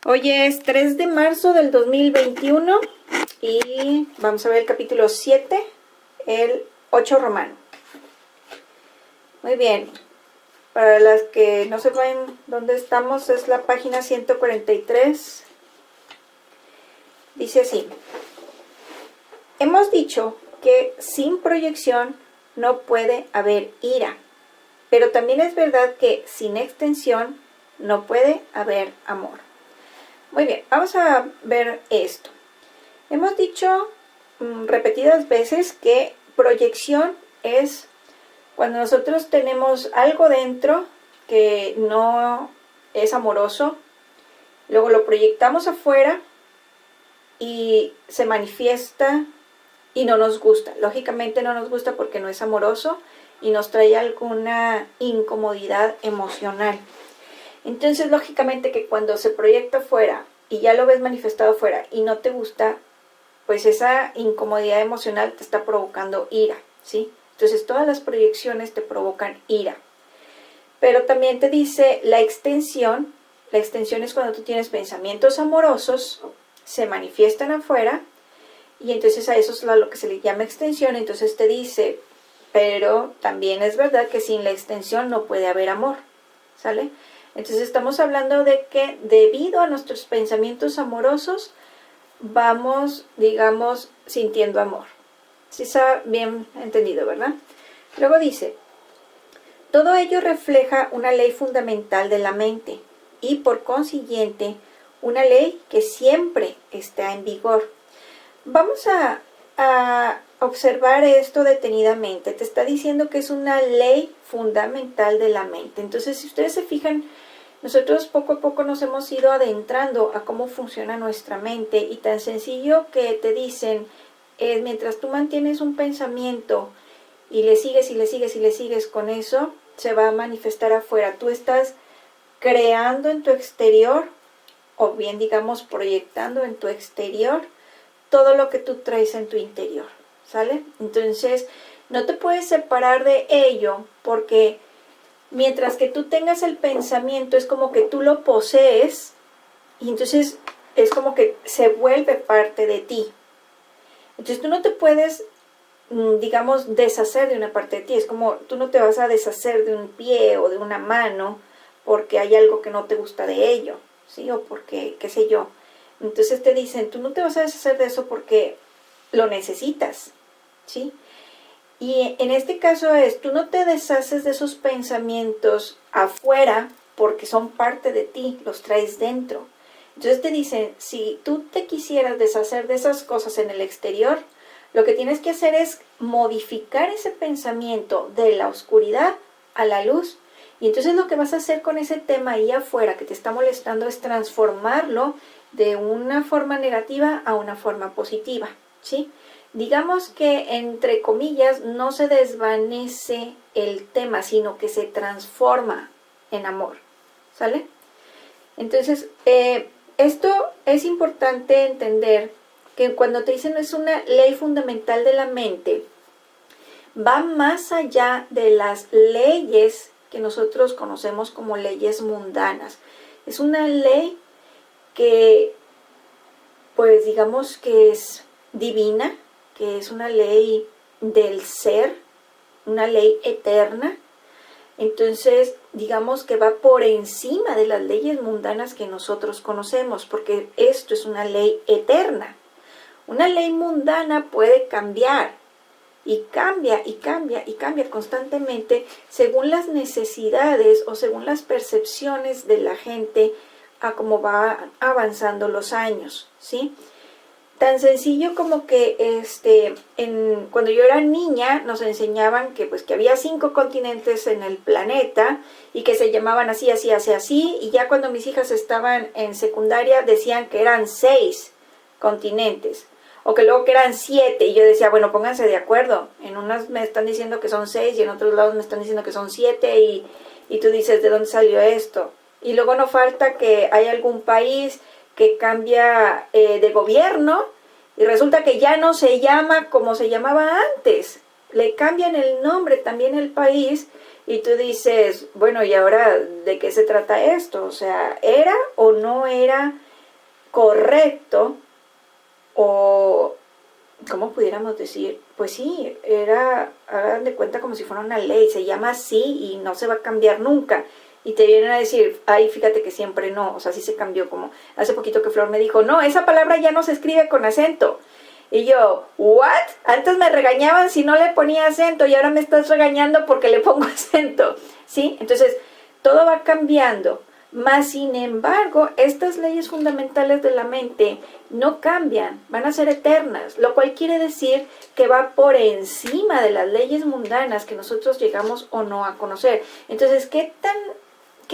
Hoy es 3 de marzo del 2021 y vamos a ver el capítulo 7, el 8 romano. Muy bien, para las que no sepan dónde estamos, es la página 143. Dice así: hemos dicho que sin proyección no puede haber ira, pero también es verdad que sin extensión no puede haber amor. Muy bien, vamos a ver esto. Hemos dicho repetidas veces que proyección es cuando nosotros tenemos algo dentro que no es amoroso, luego lo proyectamos afuera y se manifiesta y no nos gusta. Lógicamente no nos gusta porque no es amoroso y nos trae alguna incomodidad emocional. Entonces, lógicamente que cuando se proyecta afuera y ya lo ves manifestado afuera y no te gusta, pues esa incomodidad emocional te está provocando ira, ¿sí? Entonces, todas las proyecciones te provocan ira. Pero también te dice la extensión es cuando tú tienes pensamientos amorosos, se manifiestan afuera, y entonces a eso es lo que se le llama extensión. Entonces te dice, pero también es verdad que sin la extensión no puede haber amor, ¿sale? Entonces estamos hablando de que debido a nuestros pensamientos amorosos vamos, digamos, sintiendo amor. Sí está bien entendido, ¿verdad? Luego dice, todo ello refleja una ley fundamental de la mente y por consiguiente una ley que siempre está en vigor. Vamos a observar esto detenidamente. Te está diciendo que es una ley fundamental de la mente. Entonces, si ustedes se fijan, nosotros poco a poco nos hemos ido adentrando a cómo funciona nuestra mente, y tan sencillo que te dicen, mientras tú mantienes un pensamiento y le sigues y le sigues y le sigues, con eso se va a manifestar afuera. Tú estás creando en tu exterior, o bien digamos proyectando en tu exterior, todo lo que tú traes en tu interior, ¿sale? Entonces, no te puedes separar de ello, porque mientras que tú tengas el pensamiento, es como que tú lo posees, y entonces es como que se vuelve parte de ti. Entonces, tú no te puedes, digamos, deshacer de una parte de ti. Es como tú no te vas a deshacer de un pie o de una mano porque hay algo que no te gusta de ello, ¿sí? O porque, qué sé yo. Entonces te dicen, tú no te vas a deshacer de eso porque lo necesitas, ¿sí? Y en este caso tú no te deshaces de esos pensamientos afuera porque son parte de ti, los traes dentro. Entonces te dicen, si tú te quisieras deshacer de esas cosas en el exterior, lo que tienes que hacer es modificar ese pensamiento de la oscuridad a la luz. Y entonces lo que vas a hacer con ese tema ahí afuera que te está molestando es transformarlo de una forma negativa a una forma positiva, ¿sí? Digamos que, entre comillas, no se desvanece el tema, sino que se transforma en amor, ¿sale? Entonces, esto es importante entender, que cuando te dicen es una ley fundamental de la mente, va más allá de las leyes que nosotros conocemos como leyes mundanas. Es una ley que, pues digamos que es divina, que es una ley del ser, una ley eterna. Entonces, digamos que va por encima de las leyes mundanas que nosotros conocemos, porque esto es una ley eterna. Una ley mundana puede cambiar, y cambia y cambia y cambia constantemente según las necesidades o según las percepciones de la gente a cómo va avanzando los años, ¿sí? Tan sencillo como que cuando yo era niña nos enseñaban que, pues, que había 5 continentes en el planeta y que se llamaban así, así, así, así, y ya cuando mis hijas estaban en secundaria decían que eran 6 continentes, o que luego que eran 7, y yo decía, bueno, pónganse de acuerdo, en unas me están diciendo que son 6 y en otros lados me están diciendo que son 7, y tú dices, ¿de dónde salió esto? Y luego no falta que hay algún país que cambia de gobierno y resulta que ya no se llama como se llamaba antes. Le cambian el nombre también el país y tú dices, bueno, ¿y ahora de qué se trata esto? O sea, ¿era o no era correcto, o ¿cómo pudiéramos decir? Pues sí, hagan de cuenta como si fuera una ley, se llama así y no se va a cambiar nunca. Y te vienen a decir, ay, fíjate que siempre no, o sea, sí se cambió, como hace poquito que Flor me dijo, no, esa palabra ya no se escribe con acento. Y yo, ¿what? Antes me regañaban si no le ponía acento y ahora me estás regañando porque le pongo acento, ¿sí? Entonces, todo va cambiando. Mas, sin embargo, estas leyes fundamentales de la mente no cambian, van a ser eternas, lo cual quiere decir que va por encima de las leyes mundanas que nosotros llegamos o no a conocer. Entonces, ¿qué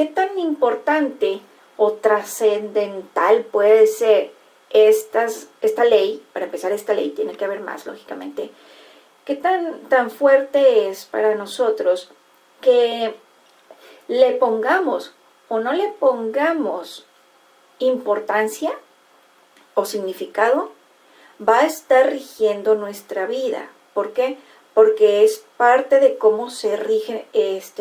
tan importante o trascendental puede ser esta ley? Para empezar, esta ley tiene que haber más, lógicamente. ¿Qué tan fuerte es para nosotros que le pongamos o no le pongamos importancia o significado? Va a estar rigiendo nuestra vida. ¿Por qué? Porque es parte de cómo se rige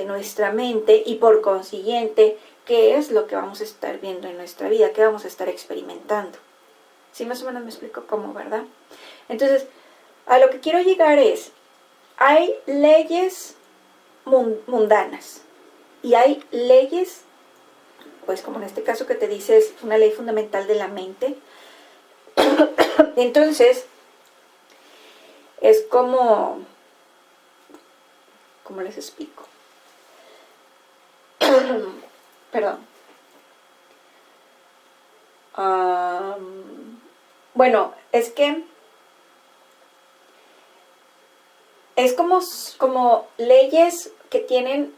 nuestra mente y por consiguiente, qué es lo que vamos a estar viendo en nuestra vida, qué vamos a estar experimentando. ¿Sí más o menos me explico cómo, verdad? Entonces, a lo que quiero llegar es, hay leyes mundanas y hay leyes, pues como en este caso que te dices, una ley fundamental de la mente. Entonces, es como, ¿cómo les explico? Perdón. Bueno, es que es como leyes que tienen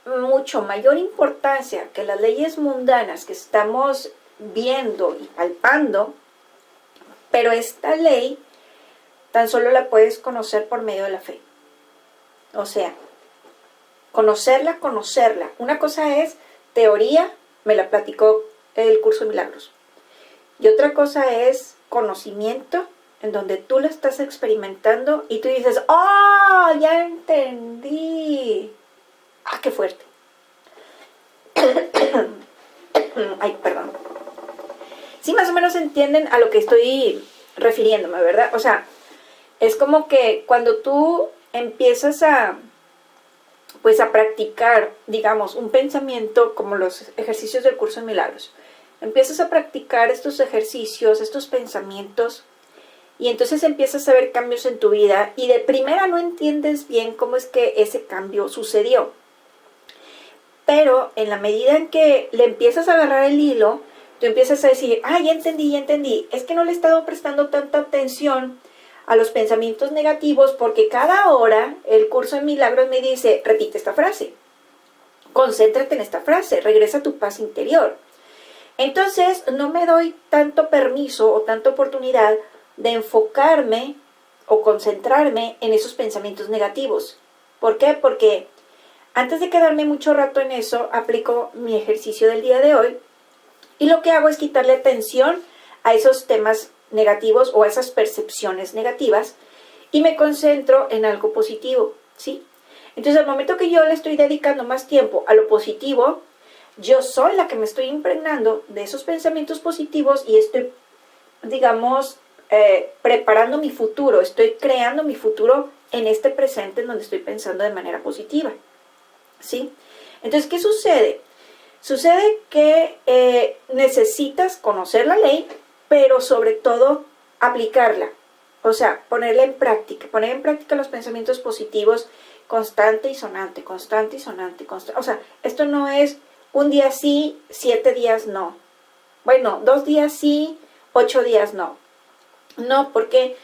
mucho mayor importancia que las leyes mundanas que estamos viendo y palpando, pero esta ley tan solo la puedes conocer por medio de la fe. O sea, conocerla. Una cosa es teoría, me la platicó el curso de milagros. Y otra cosa es conocimiento, en donde tú la estás experimentando y tú dices, ¡oh, ya entendí! ¡Ah, qué fuerte! Ay, perdón. Sí, más o menos entienden a lo que estoy refiriéndome, ¿verdad? O sea, es como que cuando tú empiezas pues a practicar, digamos, un pensamiento como los ejercicios del curso de milagros. Empiezas a practicar estos ejercicios, estos pensamientos, y entonces empiezas a ver cambios en tu vida y de primera no entiendes bien cómo es que ese cambio sucedió. Pero en la medida en que le empiezas a agarrar el hilo, tú empiezas a decir, ya entendí, es que no le he estado prestando tanta atención a los pensamientos negativos porque cada hora el curso de milagros me dice, repite esta frase, concéntrate en esta frase, regresa a tu paz interior. Entonces no me doy tanto permiso o tanta oportunidad de enfocarme o concentrarme en esos pensamientos negativos. ¿Por qué? Porque antes de quedarme mucho rato en eso, aplico mi ejercicio del día de hoy y lo que hago es quitarle atención a esos temas negativos o a esas percepciones negativas y me concentro en algo positivo, ¿sí? Entonces, al momento que yo le estoy dedicando más tiempo a lo positivo, yo soy la que me estoy impregnando de esos pensamientos positivos y estoy, digamos, preparando mi futuro, estoy creando mi futuro en este presente en donde estoy pensando de manera positiva, ¿sí? Entonces, ¿qué sucede? Sucede que necesitas conocer la ley, pero sobre todo aplicarla, o sea, poner en práctica los pensamientos positivos constante y sonante, o sea, esto no es un día sí, 7 días no, bueno, 2 días sí, 8 días no, ¿por qué?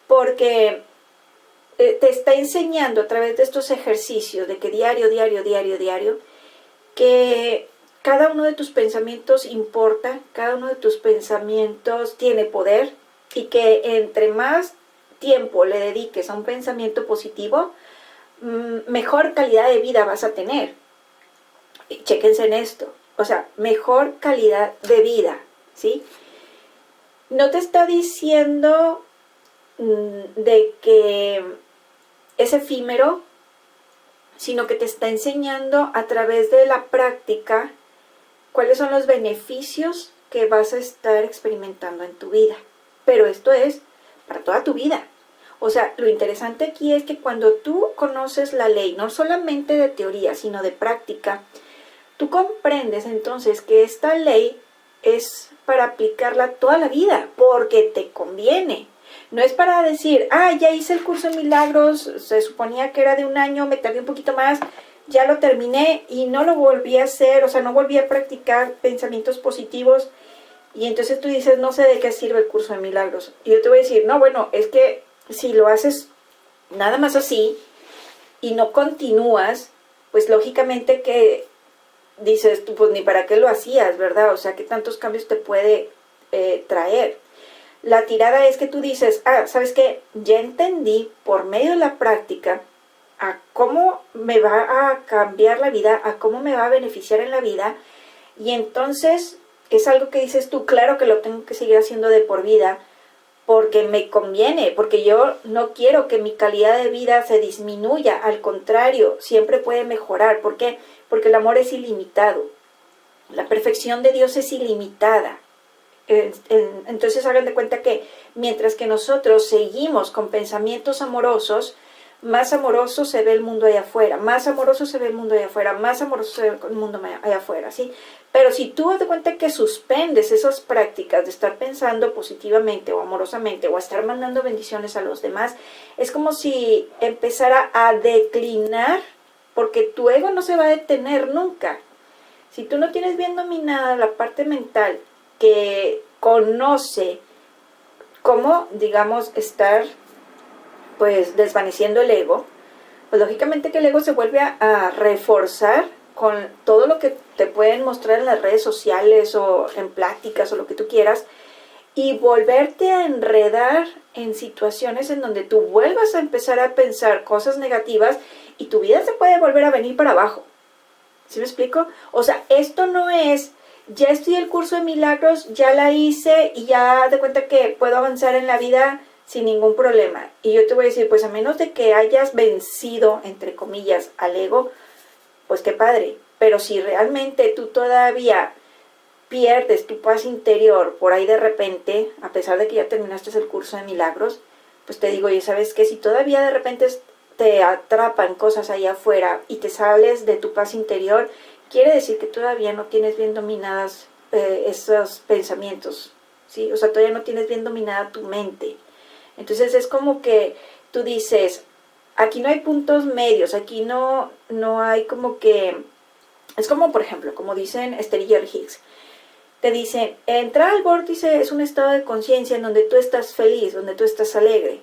Porque te está enseñando a través de estos ejercicios de que diario, que cada uno de tus pensamientos importa, cada uno de tus pensamientos tiene poder y que entre más tiempo le dediques a un pensamiento positivo, mejor calidad de vida vas a tener. Y chéquense en esto, o sea, mejor calidad de vida, ¿sí? No te está diciendo de que es efímero, sino que te está enseñando a través de la práctica cuáles son los beneficios que vas a estar experimentando en tu vida. Pero esto es para toda tu vida. O sea, lo interesante aquí es que cuando tú conoces la ley, no solamente de teoría, sino de práctica, tú comprendes entonces que esta ley es para aplicarla toda la vida, porque te conviene. No es para decir, ya hice el curso de milagros, se suponía que era de un año, me tardé un poquito más, ya lo terminé y no lo volví a hacer, o sea, no volví a practicar pensamientos positivos. Y entonces tú dices, no sé de qué sirve el curso de milagros. Y yo te voy a decir, no, bueno, es que si lo haces nada más así y no continúas, pues lógicamente que dices tú, pues ni para qué lo hacías, ¿verdad? O sea, ¿qué tantos cambios te puede traer? La tirada es que tú dices, ¿sabes qué? Ya entendí por medio de la práctica a cómo me va a cambiar la vida, a cómo me va a beneficiar en la vida, y entonces es algo que dices tú, claro que lo tengo que seguir haciendo de por vida, porque me conviene, porque yo no quiero que mi calidad de vida se disminuya, al contrario, siempre puede mejorar. ¿Por qué? Porque el amor es ilimitado, la perfección de Dios es ilimitada. Entonces hagan de cuenta que mientras que nosotros seguimos con pensamientos amorosos, más amoroso se ve el mundo allá afuera, más amoroso se ve el mundo allá afuera, más amoroso se ve el mundo allá afuera, ¿sí? Pero si tú das de cuenta que suspendes esas prácticas de estar pensando positivamente o amorosamente o estar mandando bendiciones a los demás, es como si empezara a declinar, porque tu ego no se va a detener nunca. Si tú no tienes bien dominada la parte mental que conoce cómo, digamos, estar pues desvaneciendo el ego, pues lógicamente que el ego se vuelve a reforzar con todo lo que te pueden mostrar en las redes sociales o en pláticas o lo que tú quieras, y volverte a enredar en situaciones en donde tú vuelvas a empezar a pensar cosas negativas y tu vida se puede volver a venir para abajo. ¿Sí me explico? O sea, esto no es, ya estudié el curso de milagros, ya la hice y ya de cuenta que puedo avanzar en la vida sin ningún problema. Y yo te voy a decir, pues a menos de que hayas vencido, entre comillas, al ego, pues qué padre. Pero si realmente tú todavía pierdes tu paz interior por ahí de repente, a pesar de que ya terminaste el curso de milagros, pues te digo, ya sabes que si todavía de repente te atrapan cosas allá afuera y te sales de tu paz interior, quiere decir que todavía no tienes bien dominadas esos pensamientos, ¿sí? O sea, todavía no tienes bien dominada tu mente. Entonces es como que tú dices, aquí no hay puntos medios, aquí no hay como que, es como por ejemplo, como dicen Esther y Jerry Hicks, te dicen, entrar al vórtice es un estado de conciencia en donde tú estás feliz, donde tú estás alegre.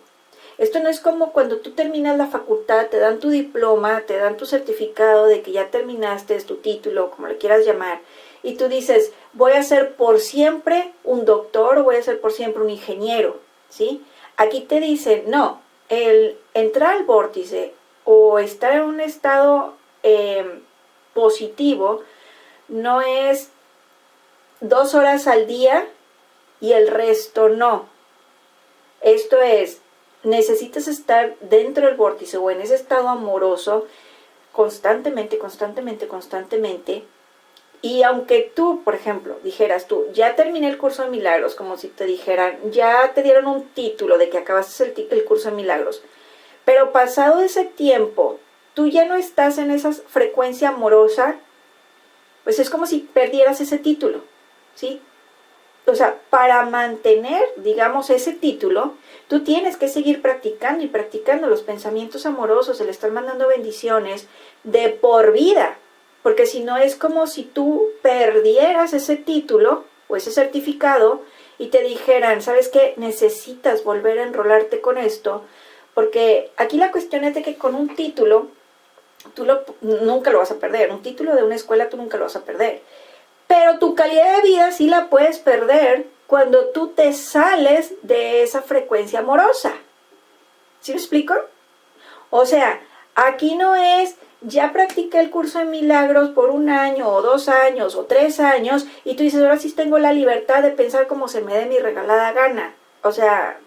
Esto no es como cuando tú terminas la facultad, te dan tu diploma, te dan tu certificado de que ya terminaste, tu título, como le quieras llamar, y tú dices, voy a ser por siempre un doctor o voy a ser por siempre un ingeniero, ¿sí? Aquí te dicen, no, el entrar al vórtice o estar en un estado positivo no es 2 horas al día y el resto no. Esto es, necesitas estar dentro del vórtice o en ese estado amoroso constantemente, constantemente, constantemente. Y aunque tú, por ejemplo, dijeras tú, ya terminé el curso de milagros, como si te dijeran, ya te dieron un título de que acabaste el curso de milagros, pero pasado ese tiempo, tú ya no estás en esa frecuencia amorosa, pues es como si perdieras ese título, ¿sí? O sea, para mantener, digamos, ese título, tú tienes que seguir practicando y practicando los pensamientos amorosos, el estar mandando bendiciones de por vida. Porque si no es como si tú perdieras ese título o ese certificado y te dijeran, ¿sabes qué? Necesitas volver a enrolarte con esto. Porque aquí la cuestión es de que con un título, nunca lo vas a perder. Un título de una escuela tú nunca lo vas a perder. Pero tu calidad de vida sí la puedes perder cuando tú te sales de esa frecuencia amorosa. ¿Sí me explico? O sea, aquí no es, ya practiqué el curso de milagros por 1 año o 2 años o 3 años y tú dices, ahora sí tengo la libertad de pensar como se me dé mi regalada gana. O sea,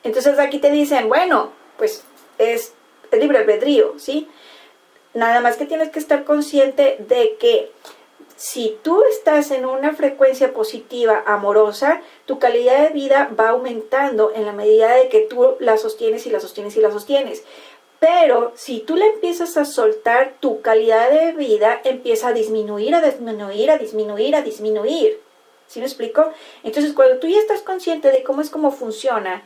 entonces aquí te dicen, bueno, pues es libre albedrío, ¿sí? Nada más que tienes que estar consciente de que Si tú estás en una frecuencia positiva, amorosa, tu calidad de vida va aumentando en la medida de que tú la sostienes y la sostienes y la sostienes. Pero si tú la empiezas a soltar, tu calidad de vida empieza a disminuir, a disminuir, a disminuir, a disminuir. ¿Sí me explico? Entonces, cuando tú ya estás consciente de cómo funciona,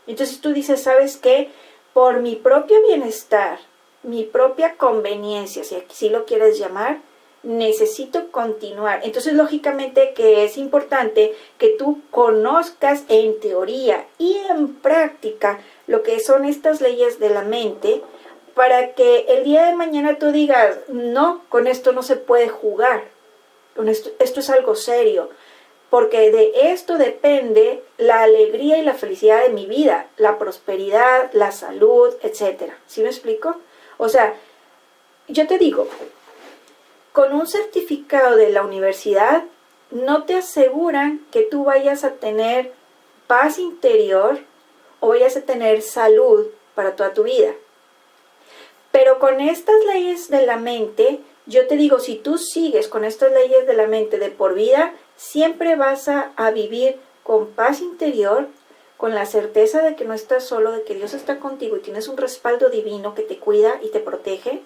entonces tú dices, ¿sabes qué? Por mi propio bienestar, mi propia conveniencia, si así lo quieres llamar, necesito continuar. Entonces, lógicamente que es importante que tú conozcas en teoría y en práctica lo que son estas leyes de la mente, para que el día de mañana tú digas, no, con esto no se puede jugar, con esto es algo serio, porque de esto depende la alegría y la felicidad de mi vida, la prosperidad, la salud, etcétera. ¿Sí me explico? O sea, yo te digo, con un certificado de la universidad no te aseguran que tú vayas a tener paz interior o vayas a tener salud para toda tu vida. Pero con estas leyes de la mente, yo te digo, si tú sigues con estas leyes de la mente de por vida, siempre vas a vivir con paz interior, con la certeza de que no estás solo, de que Dios está contigo y tienes un respaldo divino que te cuida y te protege,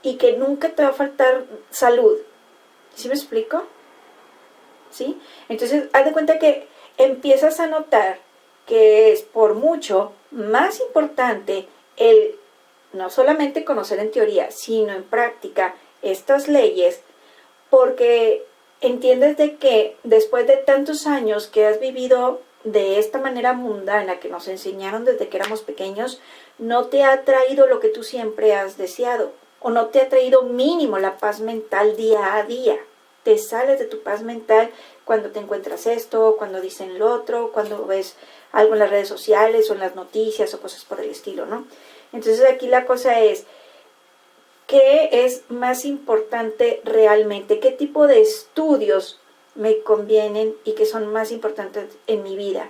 y que nunca te va a faltar salud. ¿Sí me explico? ¿Sí? Entonces, haz de cuenta que empiezas a notar que es por mucho más importante el no solamente conocer en teoría, sino en práctica estas leyes, porque entiendes de que después de tantos años que has vivido de esta manera mundana que nos enseñaron desde que éramos pequeños, no te ha traído lo que tú siempre has deseado, o no te ha traído mínimo la paz mental día a día. Te sales de tu paz mental cuando te encuentras esto, cuando dicen lo otro, cuando ves algo en las redes sociales o en las noticias o cosas por el estilo, ¿no? Entonces aquí la cosa es, ¿qué es más importante realmente? ¿Qué tipo de estudios me convienen y que son más importantes en mi vida?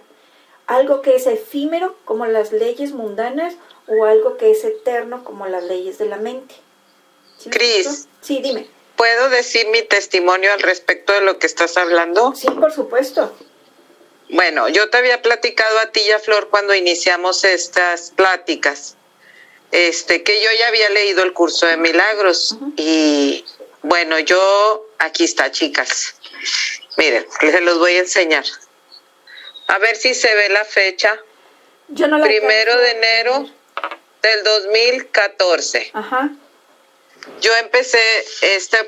¿Algo que es efímero como las leyes mundanas o algo que es eterno como las leyes de la mente? ¿Sí, Cris, sí, dime. ¿Puedo decir mi testimonio al respecto de lo que estás hablando? Sí, por supuesto. Bueno, yo te había platicado a ti y a Flor cuando iniciamos estas pláticas, que yo ya había leído el curso de milagros. Y bueno, aquí está, chicas. Miren, les los voy a enseñar. A ver si se ve la fecha. Yo no la 1 de enero del 2014. Ajá. Yo empecé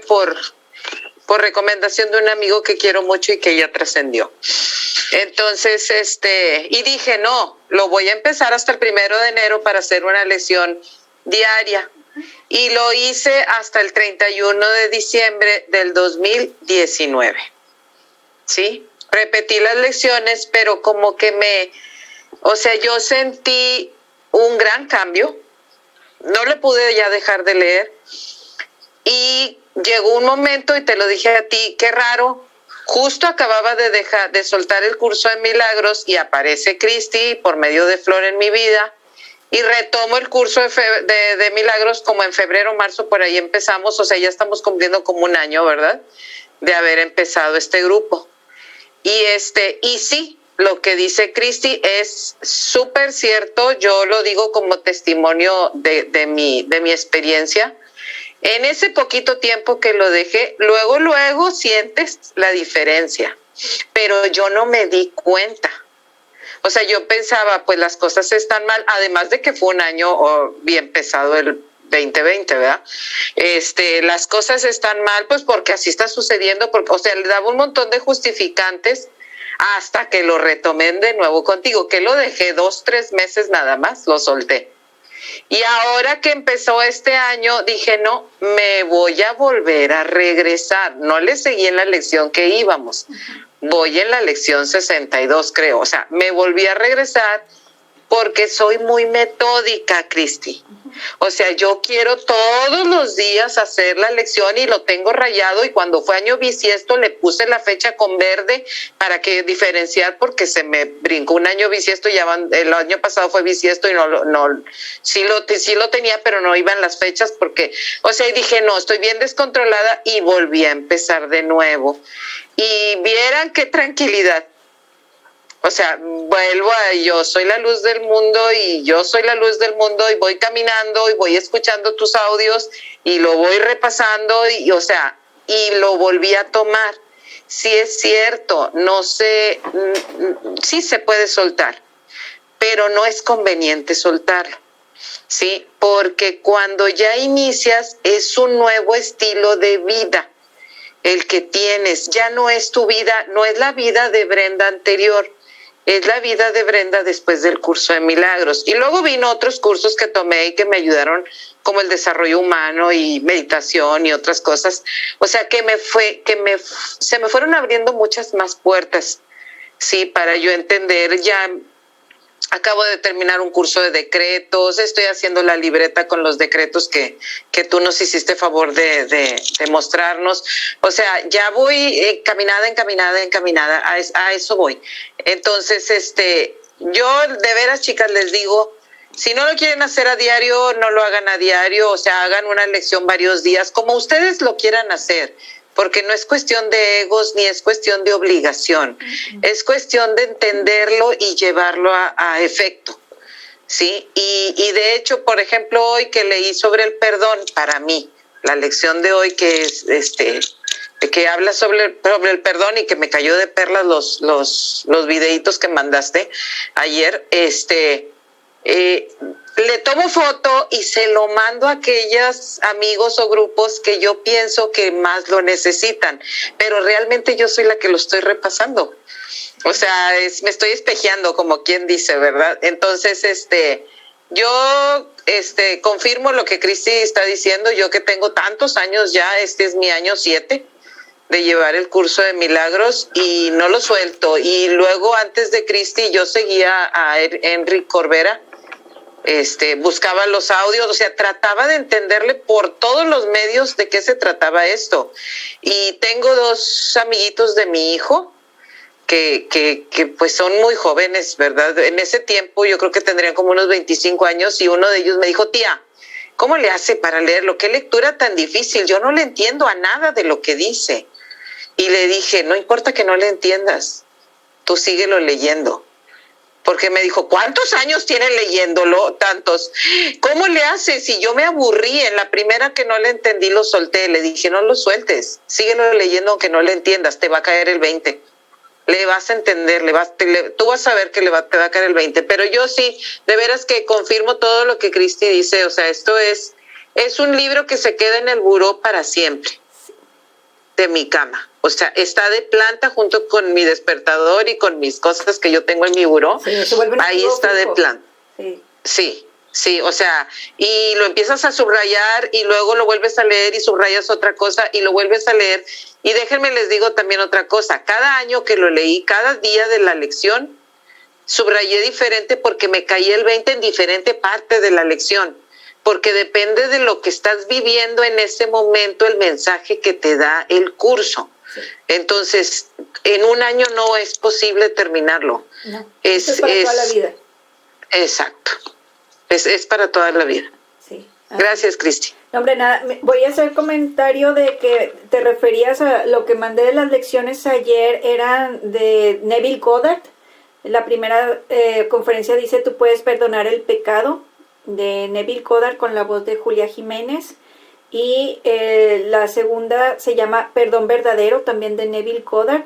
por recomendación de un amigo que quiero mucho y que ya trascendió. Entonces, y dije, no, lo voy a empezar hasta el 1 de enero para hacer una lección diaria. Y lo hice hasta el 31 de diciembre del 2019. ¿Sí? Repetí las lecciones, pero como que yo sentí un gran cambio. No le pude ya dejar de leer. Y llegó un momento, y te lo dije a ti, qué raro, justo acababa de soltar el curso de milagros y aparece Cristi por medio de Flor en mi vida y retomo el curso de milagros como en febrero, marzo, por ahí empezamos, o sea, ya estamos cumpliendo como un año, ¿verdad?, de haber empezado este grupo. Y sí, lo que dice Cristi es súper cierto, yo lo digo como testimonio de mi experiencia. En ese poquito tiempo que lo dejé, luego sientes la diferencia, pero yo no me di cuenta. O sea, yo pensaba, pues las cosas están mal, además de que fue un año bien pesado el 2020, ¿verdad? Las cosas están mal, pues porque así está sucediendo, porque, o sea, le daba un montón de justificantes hasta que lo retomé de nuevo contigo, que lo dejé 2-3 meses nada más, lo solté. Y ahora que empezó este año, dije, no, me voy a volver a regresar. No le seguí en la lección que íbamos. Voy en la lección 62, creo. O sea, me volví a regresar porque soy muy metódica, Cristi. O sea, yo quiero todos los días hacer la lección y lo tengo rayado, y cuando fue año bisiesto le puse la fecha con verde para que diferenciar, porque se me brincó un año bisiesto, el año pasado fue bisiesto y sí lo tenía, pero no iban las fechas porque, o sea, y dije, no, estoy bien descontrolada, y volví a empezar de nuevo. Y vieran qué tranquilidad. O sea, yo soy la luz del mundo, y yo soy la luz del mundo, y voy caminando y voy escuchando tus audios y lo voy repasando, y lo volví a tomar. Sí es cierto, no sé, sí se puede soltar, pero no es conveniente soltarlo, ¿sí? Porque cuando ya inicias es un nuevo estilo de vida el que tienes, ya no es tu vida, no es la vida de Brenda anterior. Es la vida de Brenda después del curso de milagros. Y luego vino otros cursos que tomé y que me ayudaron, como el desarrollo humano y meditación y otras cosas. O sea, se me fueron abriendo muchas más puertas, sí, para yo entender. Ya acabo de terminar un curso de decretos, estoy haciendo la libreta con los decretos que tú nos hiciste favor de mostrarnos. O sea, ya voy encaminada, a eso voy. Entonces, yo de veras, chicas, les digo, si no lo quieren hacer a diario, no lo hagan a diario, o sea, hagan una lección varios días, como ustedes lo quieran hacer, porque no es cuestión de egos ni es cuestión de obligación, es cuestión de entenderlo y llevarlo a efecto, ¿sí? Y de hecho, por ejemplo, hoy que leí sobre el perdón, para mí, la lección de hoy que es que habla sobre el perdón, y que me cayó de perlas los videitos que mandaste ayer, le tomo foto y se lo mando a aquellos amigos o grupos que yo pienso que más lo necesitan, pero realmente yo soy la que lo estoy repasando. O sea, me estoy espejeando, como quien dice, ¿verdad? Entonces, yo confirmo lo que Cristi está diciendo. Yo que tengo tantos años ya, este es mi año 7 de llevar el curso de milagros y no lo suelto. Y luego, antes de Cristi, yo seguía a Enrique Corbera, buscaba los audios, o sea, trataba de entenderle por todos los medios de qué se trataba esto. Y tengo 2 amiguitos de mi hijo que pues son muy jóvenes, ¿verdad? En ese tiempo yo creo que tendrían como unos 25 años, y uno de ellos me dijo, tía, ¿cómo le hace para leerlo? ¿Qué lectura tan difícil? Yo no le entiendo a nada de lo que dice. Y le dije, no importa que no le entiendas, tú síguelo leyendo. Porque me dijo, ¿cuántos años tiene leyéndolo? Tantos. ¿Cómo le hace? Si yo me aburrí, en la primera que no le entendí lo solté. Le dije, no lo sueltes, síguelo leyendo aunque no le entiendas, te va a caer el 20. Le vas a entender, tú vas a ver que te va a caer el 20. Pero yo sí, de veras que confirmo todo lo que Cristi dice. O sea, esto es un libro que se queda en el buró para siempre, de mi cama. O sea, está de planta junto con mi despertador y con mis cosas que yo tengo en mi buró. Sí, ahí está de planta. Sí, o sea, y lo empiezas a subrayar y luego lo vuelves a leer y subrayas otra cosa y lo vuelves a leer. Y déjenme les digo también otra cosa, cada año que lo leí, cada día de la lección, subrayé diferente porque me caí el 20 en diferente parte de la lección, porque depende de lo que estás viviendo en ese momento, el mensaje que te da el curso. Sí. Entonces, en un año no es posible terminarlo. No, es para toda la vida. Exacto. Es para toda la vida. Sí. Gracias, Cristi. No, hombre, nada, voy a hacer comentario de que te referías a lo que mandé de las lecciones ayer, eran de Neville Goddard. La primera conferencia dice, tú puedes perdonar el pecado, de Neville Goddard con la voz de Julia Jiménez. Y la segunda se llama Perdón Verdadero, también de Neville Goddard,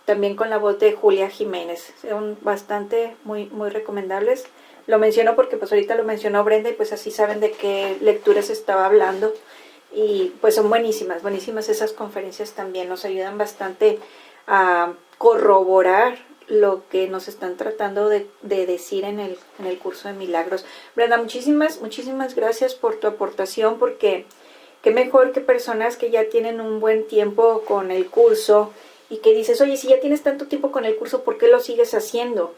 también con la voz de Julia Jiménez. Son bastante muy recomendables. Lo menciono porque pues ahorita lo mencionó Brenda y pues así saben de qué lecturas estaba hablando. Y pues son buenísimas esas conferencias también. Nos ayudan bastante a corroborar lo que nos están tratando de decir en el curso de milagros. Brenda, muchísimas gracias por tu aportación, porque qué mejor que personas que ya tienen un buen tiempo con el curso y que dices, oye, si ya tienes tanto tiempo con el curso, ¿por qué lo sigues haciendo?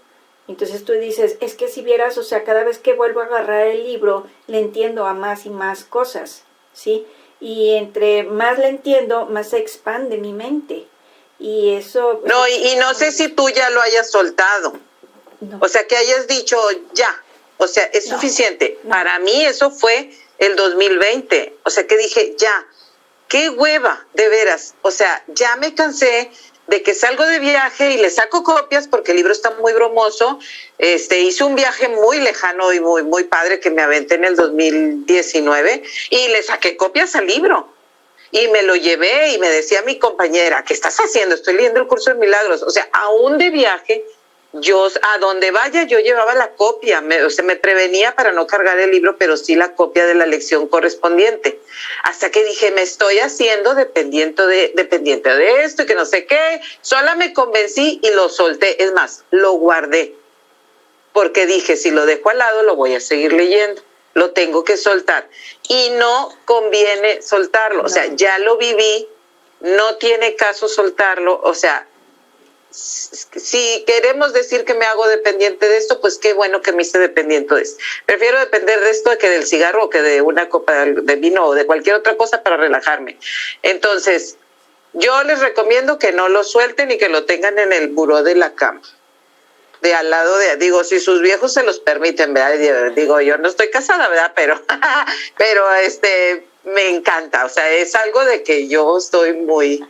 Entonces tú dices, es que si vieras, o sea, cada vez que vuelvo a agarrar el libro, le entiendo a más y más cosas, ¿sí? Y entre más le entiendo, más se expande mi mente. Y eso... No, y no sé si tú ya lo hayas soltado. No. O sea, que hayas dicho ya. O sea, es suficiente. No. Para mí eso fue el 2020. O sea, que dije, ya, qué hueva, de veras. O sea, ya me cansé de que salgo de viaje y le saco copias porque el libro está muy bromoso. Hice un viaje muy lejano y muy, muy padre que me aventé en el 2019 y le saqué copias al libro. Y me lo llevé y me decía mi compañera, ¿qué estás haciendo? Estoy leyendo el curso de milagros. O sea, aún de viaje, yo a donde vaya yo llevaba la copia, me prevenía para no cargar el libro, pero sí la copia de la lección correspondiente. Hasta que dije, me estoy haciendo dependiente de esto y que no sé qué. Sola me convencí y lo solté. Es más, lo guardé. Porque dije, si lo dejo al lado, lo voy a seguir leyendo. Lo tengo que soltar. Y no conviene soltarlo. No. O sea, ya lo viví, no tiene caso soltarlo. O sea, si queremos decir que me hago dependiente de esto, pues qué bueno que me hice dependiente de esto. Prefiero depender de esto que del cigarro o que de una copa de vino o de cualquier otra cosa para relajarme. Entonces, yo les recomiendo que no lo suelten y que lo tengan en el buró de la cama. De al lado de, digo, si sus viejos se los permiten, ¿verdad? Digo, yo no estoy casada, ¿verdad? Pero me encanta. O sea, es algo de que yo estoy muy,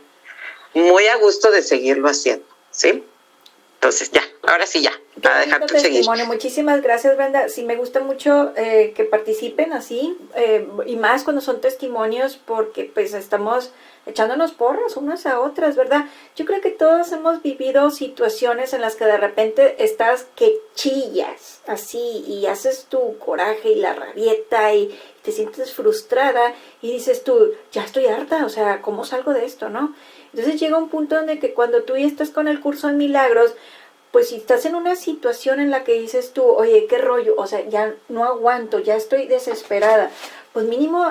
muy a gusto de seguirlo haciendo. ¿Sí? Entonces ya, ahora sí ya, para dejarte seguir. Muchísimas gracias, Brenda. Sí, me gusta mucho que participen así, y más cuando son testimonios, porque pues estamos echándonos porras unas a otras, ¿verdad? Yo creo que todos hemos vivido situaciones en las que de repente estás que chillas así y haces tu coraje y la rabieta y te sientes frustrada y dices tú, ya estoy harta, o sea, ¿cómo salgo de esto, no? Entonces llega un punto donde que cuando tú ya estás con el curso de milagros, pues si estás en una situación en la que dices tú, oye, qué rollo, o sea, ya no aguanto, ya estoy desesperada, pues mínimo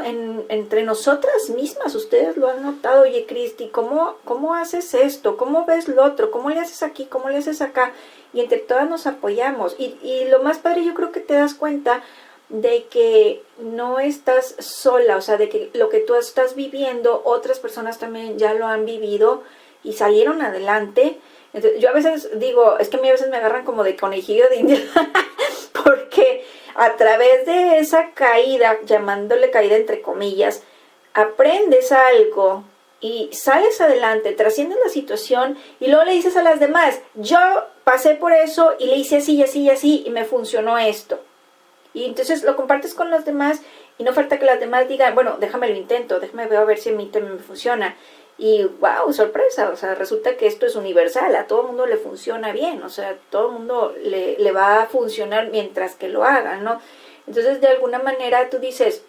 entre nosotras mismas, ustedes lo han notado, oye, Cristi, ¿cómo haces esto? ¿Cómo ves lo otro? ¿Cómo le haces aquí? ¿Cómo le haces acá? Y entre todas nos apoyamos. Y lo más padre, yo creo que te das cuenta de que no estás sola, o sea, de que lo que tú estás viviendo, otras personas también ya lo han vivido y salieron adelante. Entonces, yo a veces digo, es que a mí a veces me agarran como de conejillo de India, porque a través de esa caída, llamándole caída entre comillas, aprendes algo y sales adelante, trasciendes la situación y luego le dices a las demás, yo pasé por eso y le hice así y así y así y me funcionó esto. Y entonces lo compartes con los demás y no falta que las demás digan, bueno, déjame lo intento, déjame ver a ver si a mí también me funciona. Y wow, sorpresa, o sea, resulta que esto es universal, a todo el mundo le funciona bien, o sea, todo el mundo le va a funcionar mientras que lo haga, ¿no? Entonces, de alguna manera tú dices,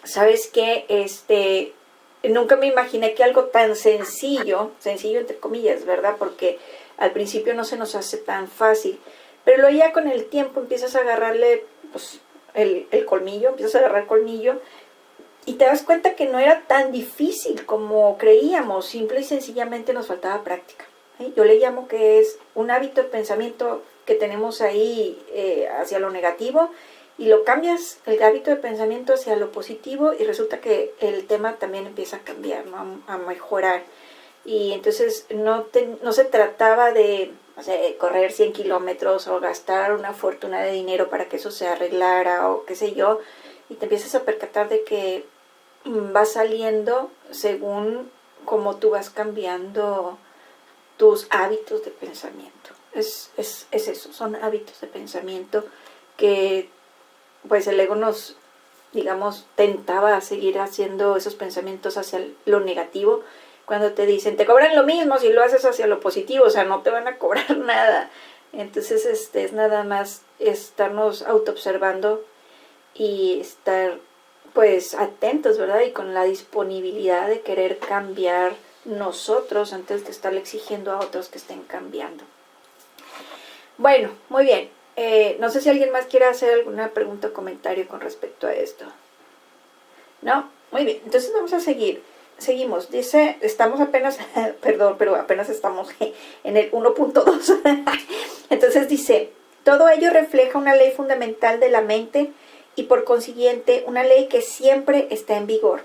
¿sabes qué? Nunca me imaginé que algo tan sencillo entre comillas, ¿verdad? Porque al principio no se nos hace tan fácil, pero luego ya con el tiempo empiezas a agarrarle, pues, el colmillo, empiezas a agarrar colmillo y te das cuenta que no era tan difícil como creíamos, simple y sencillamente nos faltaba práctica. ¿Sí? Yo le llamo que es un hábito de pensamiento que tenemos ahí hacia lo negativo y lo cambias el hábito de pensamiento hacia lo positivo y resulta que el tema también empieza a cambiar, ¿no? A mejorar. Y entonces no se trataba de, o sea, correr 100 kilómetros o gastar una fortuna de dinero para que eso se arreglara o qué sé yo, y te empiezas a percatar de que va saliendo según cómo tú vas cambiando tus hábitos de pensamiento. Es eso, son hábitos de pensamiento que pues el ego nos, digamos, tentaba a seguir haciendo esos pensamientos hacia lo negativo. Cuando te dicen, te cobran lo mismo si lo haces hacia lo positivo, o sea, no te van a cobrar nada. Entonces es nada más estarnos autoobservando y estar pues atentos, ¿verdad? Y con la disponibilidad de querer cambiar nosotros antes de estarle exigiendo a otros que estén cambiando. Bueno, muy bien. No sé si alguien más quiere hacer alguna pregunta o comentario con respecto a esto. ¿No? Muy bien. Entonces vamos a seguir. Seguimos. Dice, estamos apenas, perdón, pero apenas estamos en el 1.2. Entonces dice, Todo ello refleja una ley fundamental de la mente y por consiguiente una ley que siempre está en vigor.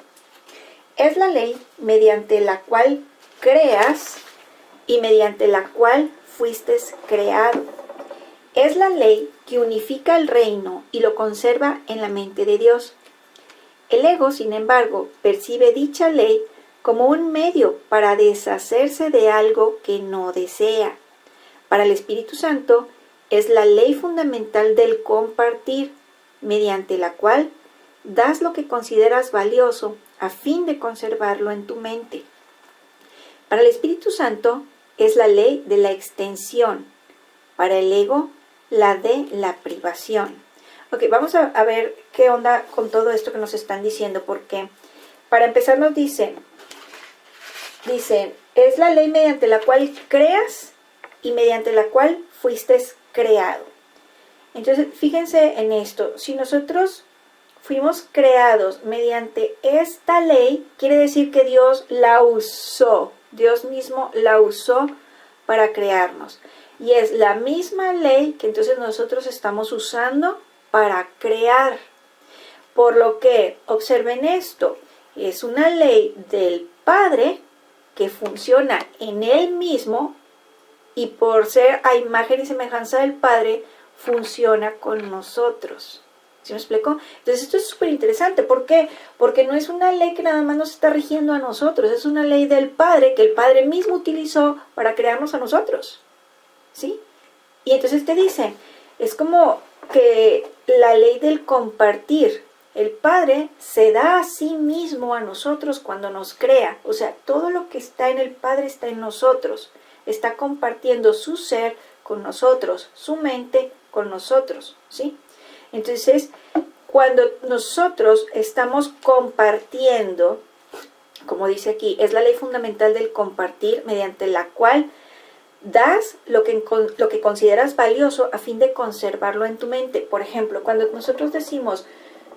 Es la ley mediante la cual creas y mediante la cual fuiste creado. Es la ley que unifica el reino y lo conserva en la mente de Dios. El ego, sin embargo, percibe dicha ley como un medio para deshacerse de algo que no desea. Para el Espíritu Santo, es la ley fundamental del compartir, mediante la cual das lo que consideras valioso a fin de conservarlo en tu mente. Para el Espíritu Santo es la ley de la extensión, para el ego la de la privación. Ok, vamos a ver qué onda con todo esto que nos están diciendo, porque para empezar nos dicen, es la ley mediante la cual creas y mediante la cual fuiste creado. Entonces, fíjense en esto, si nosotros fuimos creados mediante esta ley, quiere decir que Dios la usó, Dios mismo la usó para crearnos. Y es la misma ley que entonces nosotros estamos usando para crear. Por lo que, observen esto, es una ley del Padre que funciona en Él mismo y por ser a imagen y semejanza del Padre, funciona con nosotros. ¿Sí me explico? Entonces esto es súper interesante. ¿Por qué? Porque no es una ley que nada más nos está rigiendo a nosotros, es una ley del Padre que el Padre mismo utilizó para crearnos a nosotros. ¿Sí? Y entonces te dicen, es como que la ley del compartir. El Padre se da a sí mismo a nosotros cuando nos crea. O sea, todo lo que está en el Padre está en nosotros. Está compartiendo su ser con nosotros, su mente con nosotros, ¿sí? Entonces, cuando nosotros estamos compartiendo, como dice aquí, es la ley fundamental del compartir mediante la cual das lo que consideras valioso a fin de conservarlo en tu mente. Por ejemplo, cuando nosotros decimos,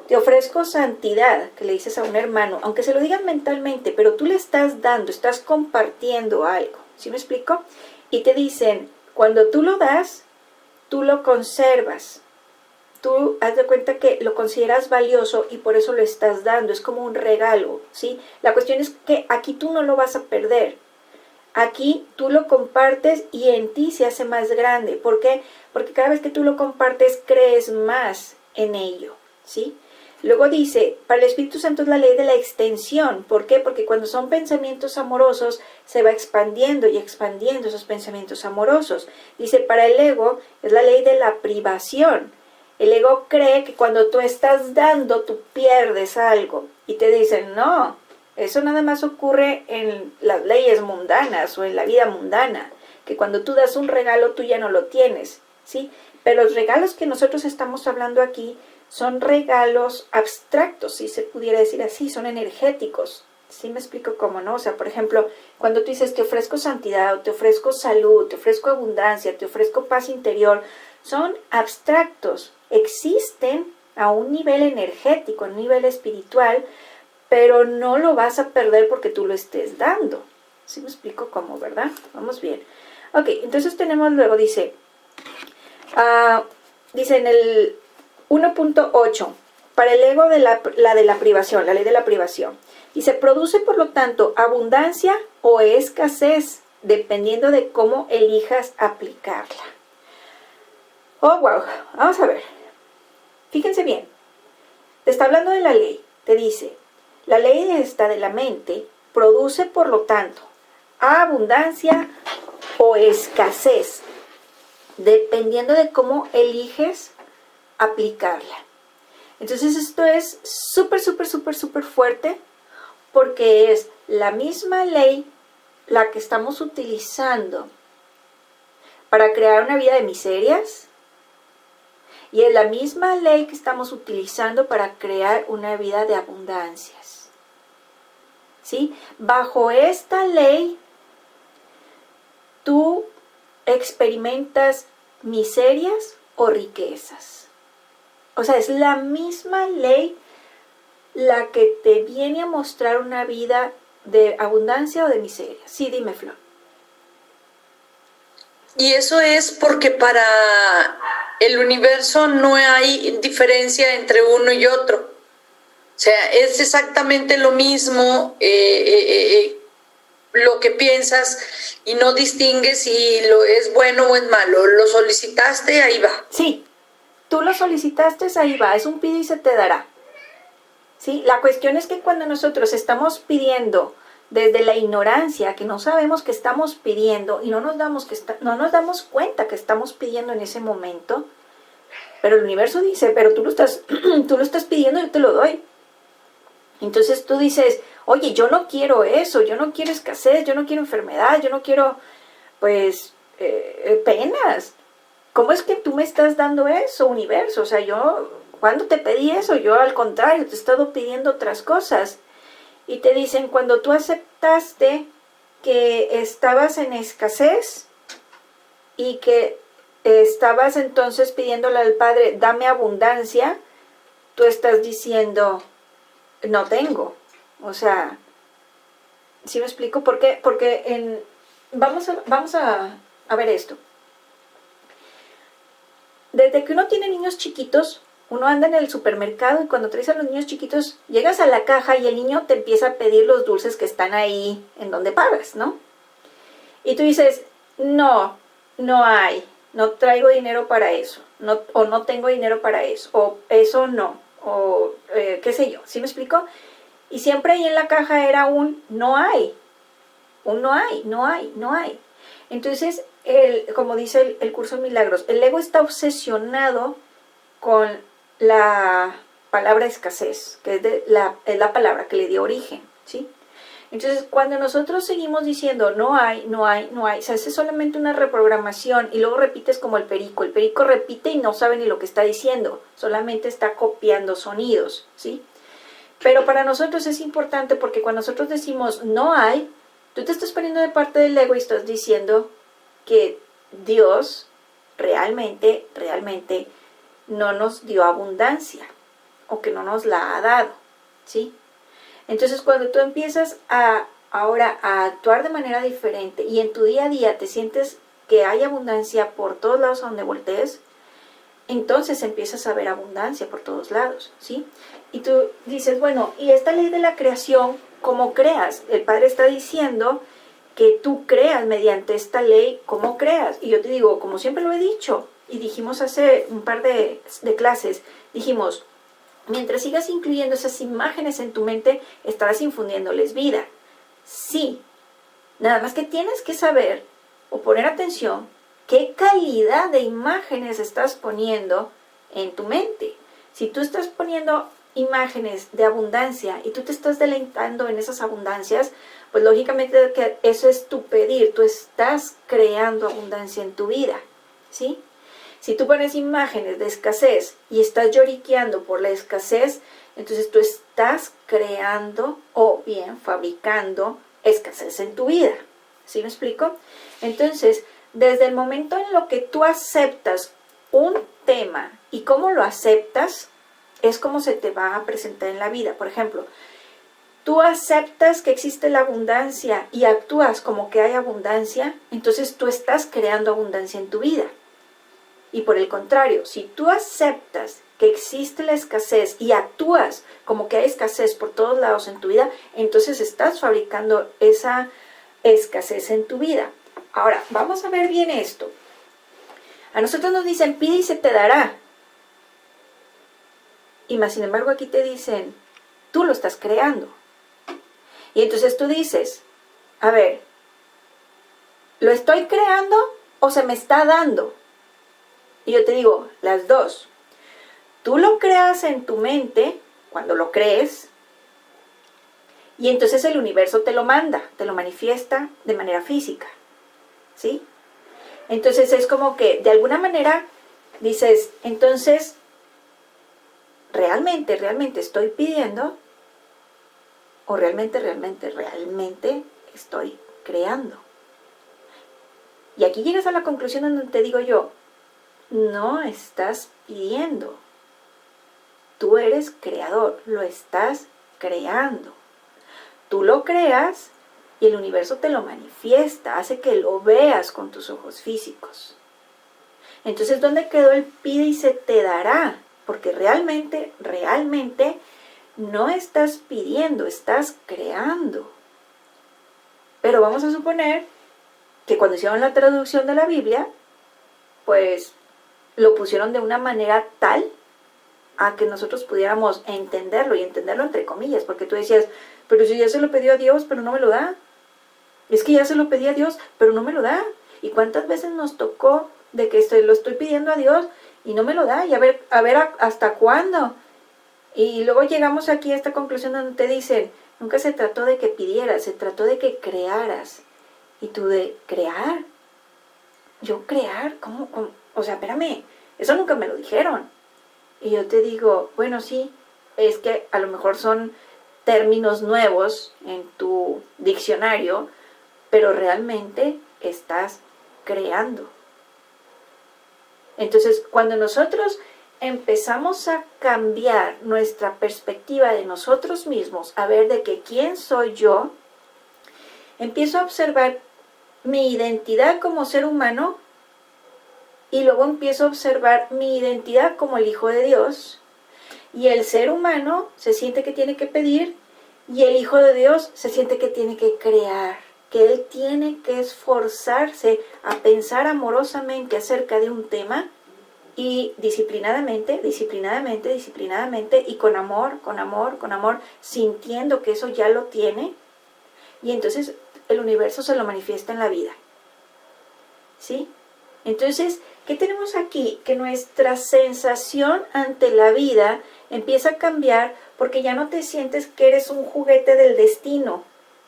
te ofrezco santidad, que le dices a un hermano, aunque se lo digan mentalmente, pero tú le estás dando, estás compartiendo algo, ¿sí me explico? Y te dicen, cuando tú lo das, tú lo conservas. Tú haz de cuenta que lo consideras valioso y por eso lo estás dando, es como un regalo, ¿sí? La cuestión es que aquí tú no lo vas a perder. Aquí tú lo compartes y en ti se hace más grande. ¿Por qué? Porque cada vez que tú lo compartes, crees más en ello, ¿sí? Luego dice, para el Espíritu Santo es la ley de la extensión. ¿Por qué? Porque cuando son pensamientos amorosos, se va expandiendo y expandiendo esos pensamientos amorosos. Dice, para el ego es la ley de la privación. El ego cree que cuando tú estás dando, tú pierdes algo. Y te dicen, no, eso nada más ocurre en las leyes mundanas o en la vida mundana. Que cuando tú das un regalo, tú ya no lo tienes, ¿sí? Pero los regalos que nosotros estamos hablando aquí son regalos abstractos, si se pudiera decir así, son energéticos. ¿Sí me explico cómo, no? O sea, por ejemplo, cuando tú dices, te ofrezco santidad, o te ofrezco salud, te ofrezco abundancia, te ofrezco paz interior, son abstractos, existen a un nivel energético, a un nivel espiritual, pero no lo vas a perder porque tú lo estés dando. ¿Sí me explico cómo, verdad? Vamos bien. Ok, entonces tenemos luego, dice en el 1.8, para el ego de la de la privación, la ley de la privación. Dice, produce por lo tanto abundancia o escasez, dependiendo de cómo elijas aplicarla. Oh, wow, vamos a ver. Fíjense bien, te está hablando de la ley, te dice, la ley esta de la mente produce por lo tanto abundancia o escasez, dependiendo de cómo eliges aplicarla. Entonces esto es súper fuerte porque es la misma ley la que estamos utilizando para crear una vida de miserias y es la misma ley que estamos utilizando para crear una vida de abundancias. ¿Sí? Bajo esta ley tú experimentas miserias o riquezas. O sea, es la misma ley la que te viene a mostrar una vida de abundancia o de miseria. Sí, dime, Flor. Y eso es porque para el universo no hay diferencia entre uno y otro. O sea, es exactamente lo mismo lo que piensas y no distingues si lo es bueno o es malo. Lo solicitaste, ahí va. Sí, tú lo solicitaste, ahí va, es un pide y se te dará. ¿Sí? La cuestión es que cuando nosotros estamos pidiendo desde la ignorancia, que no sabemos que estamos pidiendo y no nos damos cuenta que estamos pidiendo en ese momento, pero el universo dice, pero tú lo estás pidiendo, yo te lo doy. Entonces tú dices, oye, yo no quiero eso, yo no quiero escasez, yo no quiero enfermedad, yo no quiero, pues, penas. ¿Cómo es que tú me estás dando eso, universo? O sea, yo, ¿cuándo te pedí eso? Yo al contrario, te he estado pidiendo otras cosas. Y te dicen, cuando tú aceptaste que estabas en escasez y que estabas entonces pidiéndole al Padre, dame abundancia, tú estás diciendo, no tengo. O sea, ¿sí me explico? ¿Por qué? Porque vamos a ver esto. Desde que uno tiene niños chiquitos, uno anda en el supermercado y cuando traes a los niños chiquitos, llegas a la caja y el niño te empieza a pedir los dulces que están ahí en donde pagas, ¿no? Y tú dices, no hay, no traigo dinero para eso, o no tengo dinero para eso, o eso no, o qué sé yo, ¿sí me explico? Y siempre ahí en la caja era un no hay, no hay. Entonces, como dice el curso de milagros, el ego está obsesionado con la palabra escasez, que es la palabra que le dio origen, ¿sí? Entonces, cuando nosotros seguimos diciendo no hay, se hace solamente una reprogramación y luego repites como el perico repite y no sabe ni lo que está diciendo, solamente está copiando sonidos, ¿sí? Pero para nosotros es importante porque cuando nosotros decimos no hay, tú te estás poniendo de parte del ego y estás diciendo que Dios realmente no nos dio abundancia o que no nos la ha dado, ¿sí? Entonces cuando tú empiezas ahora a actuar de manera diferente y en tu día a día te sientes que hay abundancia por todos lados a donde voltees, entonces empiezas a ver abundancia por todos lados, ¿sí? Y tú dices, bueno, ¿y esta ley de la creación cómo creas? El Padre está diciendo que tú creas mediante esta ley, ¿cómo creas? Y yo te digo, como siempre lo he dicho, y dijimos hace un par de clases, dijimos, mientras sigas incluyendo esas imágenes en tu mente, estarás infundiéndoles vida. Sí, nada más que tienes que saber o poner atención qué calidad de imágenes estás poniendo en tu mente. Si tú estás poniendo imágenes de abundancia y tú te estás deleitando en esas abundancias, pues lógicamente que eso es tu pedir, tú estás creando abundancia en tu vida, ¿sí? Si tú pones imágenes de escasez y estás lloriqueando por la escasez, entonces tú estás creando o bien fabricando escasez en tu vida, ¿sí me explico? Entonces, desde el momento en lo que tú aceptas un tema y cómo lo aceptas, es como se te va a presentar en la vida. Por ejemplo, tú aceptas que existe la abundancia y actúas como que hay abundancia, entonces tú estás creando abundancia en tu vida. Y por el contrario, si tú aceptas que existe la escasez y actúas como que hay escasez por todos lados en tu vida, entonces estás fabricando esa escasez en tu vida. Ahora, vamos a ver bien esto. A nosotros nos dicen, pide y se te dará. Y más sin embargo aquí te dicen, tú lo estás creando. Y entonces tú dices, a ver, ¿lo estoy creando o se me está dando? Y yo te digo, las dos. Tú lo creas en tu mente, cuando lo crees, y entonces el universo te lo manda, te lo manifiesta de manera física, ¿sí? Entonces es como que de alguna manera dices, entonces, ¿realmente estoy pidiendo? ¿O realmente estoy creando? Y aquí llegas a la conclusión en donde te digo yo, no estás pidiendo. Tú eres creador, lo estás creando. Tú lo creas y el universo te lo manifiesta, hace que lo veas con tus ojos físicos. Entonces, ¿dónde quedó el pide y se te dará? Porque realmente no estás pidiendo, estás creando. Pero vamos a suponer que cuando hicieron la traducción de la Biblia, pues lo pusieron de una manera tal a que nosotros pudiéramos entenderlo, y entenderlo entre comillas, porque tú decías, pero si ya se lo pedí a Dios, pero no me lo da. Es que ya se lo pedí a Dios, pero no me lo da. ¿Y cuántas veces nos tocó de que lo estoy pidiendo a Dios y no me lo da? Y a ver hasta cuándo. Y luego llegamos aquí a esta conclusión donde te dicen, nunca se trató de que pidieras, se trató de que crearas. Y tú de, ¿crear? ¿Yo crear? ¿Cómo? O sea, espérame, eso nunca me lo dijeron. Y yo te digo, bueno, sí, es que a lo mejor son términos nuevos en tu diccionario, pero realmente estás creando. Entonces, cuando nosotros empezamos a cambiar nuestra perspectiva de nosotros mismos, a ver de que quién soy yo, empiezo a observar mi identidad como ser humano y luego empiezo a observar mi identidad como el Hijo de Dios. Y el ser humano se siente que tiene que pedir y el Hijo de Dios se siente que tiene que crear, que él tiene que esforzarse a pensar amorosamente acerca de un tema y disciplinadamente y con amor, sintiendo que eso ya lo tiene, y entonces el universo se lo manifiesta en la vida. ¿Sí? Entonces, ¿qué tenemos aquí? Que nuestra sensación ante la vida empieza a cambiar porque ya no te sientes que eres un juguete del destino,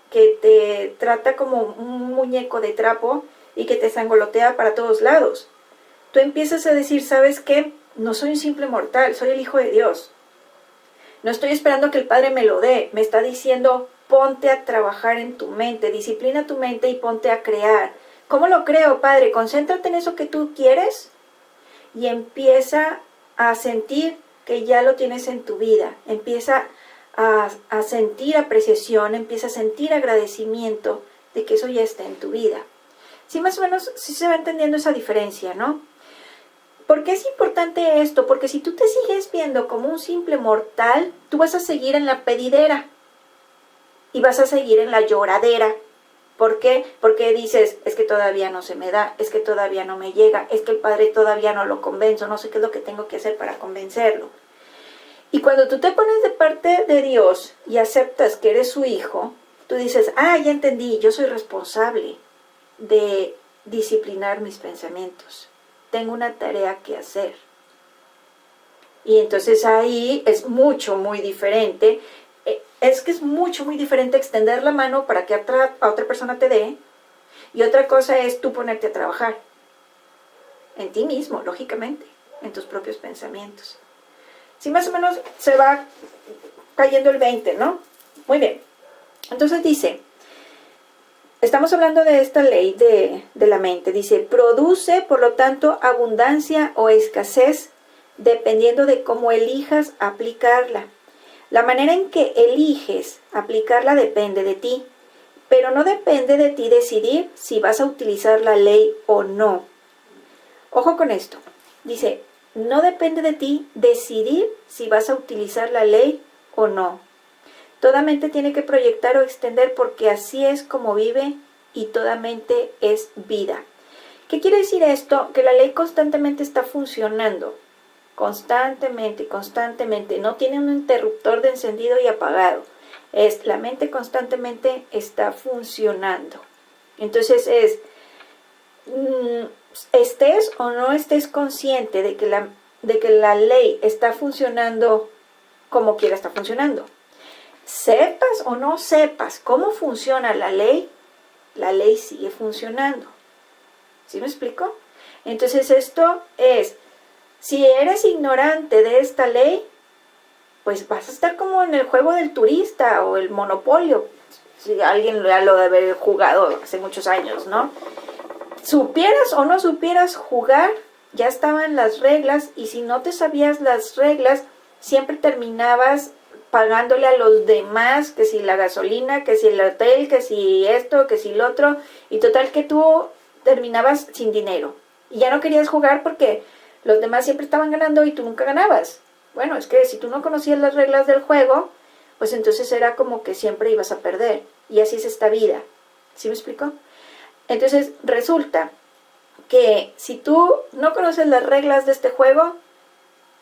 que te trata como un muñeco de trapo y que te zangolotea para todos lados. Tú empiezas a decir, ¿sabes qué? No soy un simple mortal, soy el Hijo de Dios. No estoy esperando que el Padre me lo dé, me está diciendo, ponte a trabajar en tu mente, disciplina tu mente y ponte a crear. ¿Cómo lo creo, Padre? Concéntrate en eso que tú quieres y empieza a sentir que ya lo tienes en tu vida. Empieza a sentir apreciación, empieza a sentir agradecimiento de que eso ya está en tu vida. Sí, más o menos sí se va entendiendo esa diferencia, ¿no? ¿Por qué es importante esto? Porque si tú te sigues viendo como un simple mortal, tú vas a seguir en la pedidera y vas a seguir en la lloradera. ¿Por qué? Porque dices, es que todavía no se me da, es que todavía no me llega, es que el Padre todavía no lo convenzo, no sé qué es lo que tengo que hacer para convencerlo. Y cuando tú te pones de parte de Dios y aceptas que eres su hijo, tú dices, ya entendí, yo soy responsable de disciplinar mis pensamientos. Tengo una tarea que hacer. Y entonces ahí es muy diferente. Es muy diferente extender la mano para que a otra persona te dé. Y otra cosa es tú ponerte a trabajar. En ti mismo, lógicamente. En tus propios pensamientos. Sí, más o menos se va cayendo el 20, ¿no? Muy bien. Entonces dice, estamos hablando de esta ley de la mente. Dice, produce, por lo tanto, abundancia o escasez, dependiendo de cómo elijas aplicarla. La manera en que eliges aplicarla depende de ti, pero no depende de ti decidir si vas a utilizar la ley o no. Ojo con esto. Dice, no depende de ti decidir si vas a utilizar la ley o no. Toda mente tiene que proyectar o extender porque así es como vive y toda mente es vida. ¿Qué quiere decir esto? Que la ley constantemente está funcionando. Constantemente, no tiene un interruptor de encendido y apagado. La mente constantemente está funcionando. Entonces estés o no estés consciente de que la ley está funcionando como quiera está funcionando. Sepas o no sepas cómo funciona la ley sigue funcionando. ¿Sí me explico? Entonces esto es, si eres ignorante de esta ley, pues vas a estar como en el juego del turista o el monopolio. Si alguien ya lo debe haber jugado hace muchos años, ¿no? Supieras o no supieras jugar, ya estaban las reglas, y si no te sabías las reglas, siempre terminabas pagándole a los demás, que si la gasolina, que si el hotel, que si esto, que si lo otro, y total que tú terminabas sin dinero. Y ya no querías jugar porque los demás siempre estaban ganando y tú nunca ganabas. Bueno, es que si tú no conocías las reglas del juego, pues entonces era como que siempre ibas a perder. Y así es esta vida. ¿Sí me explico? Entonces resulta que si tú no conoces las reglas de este juego,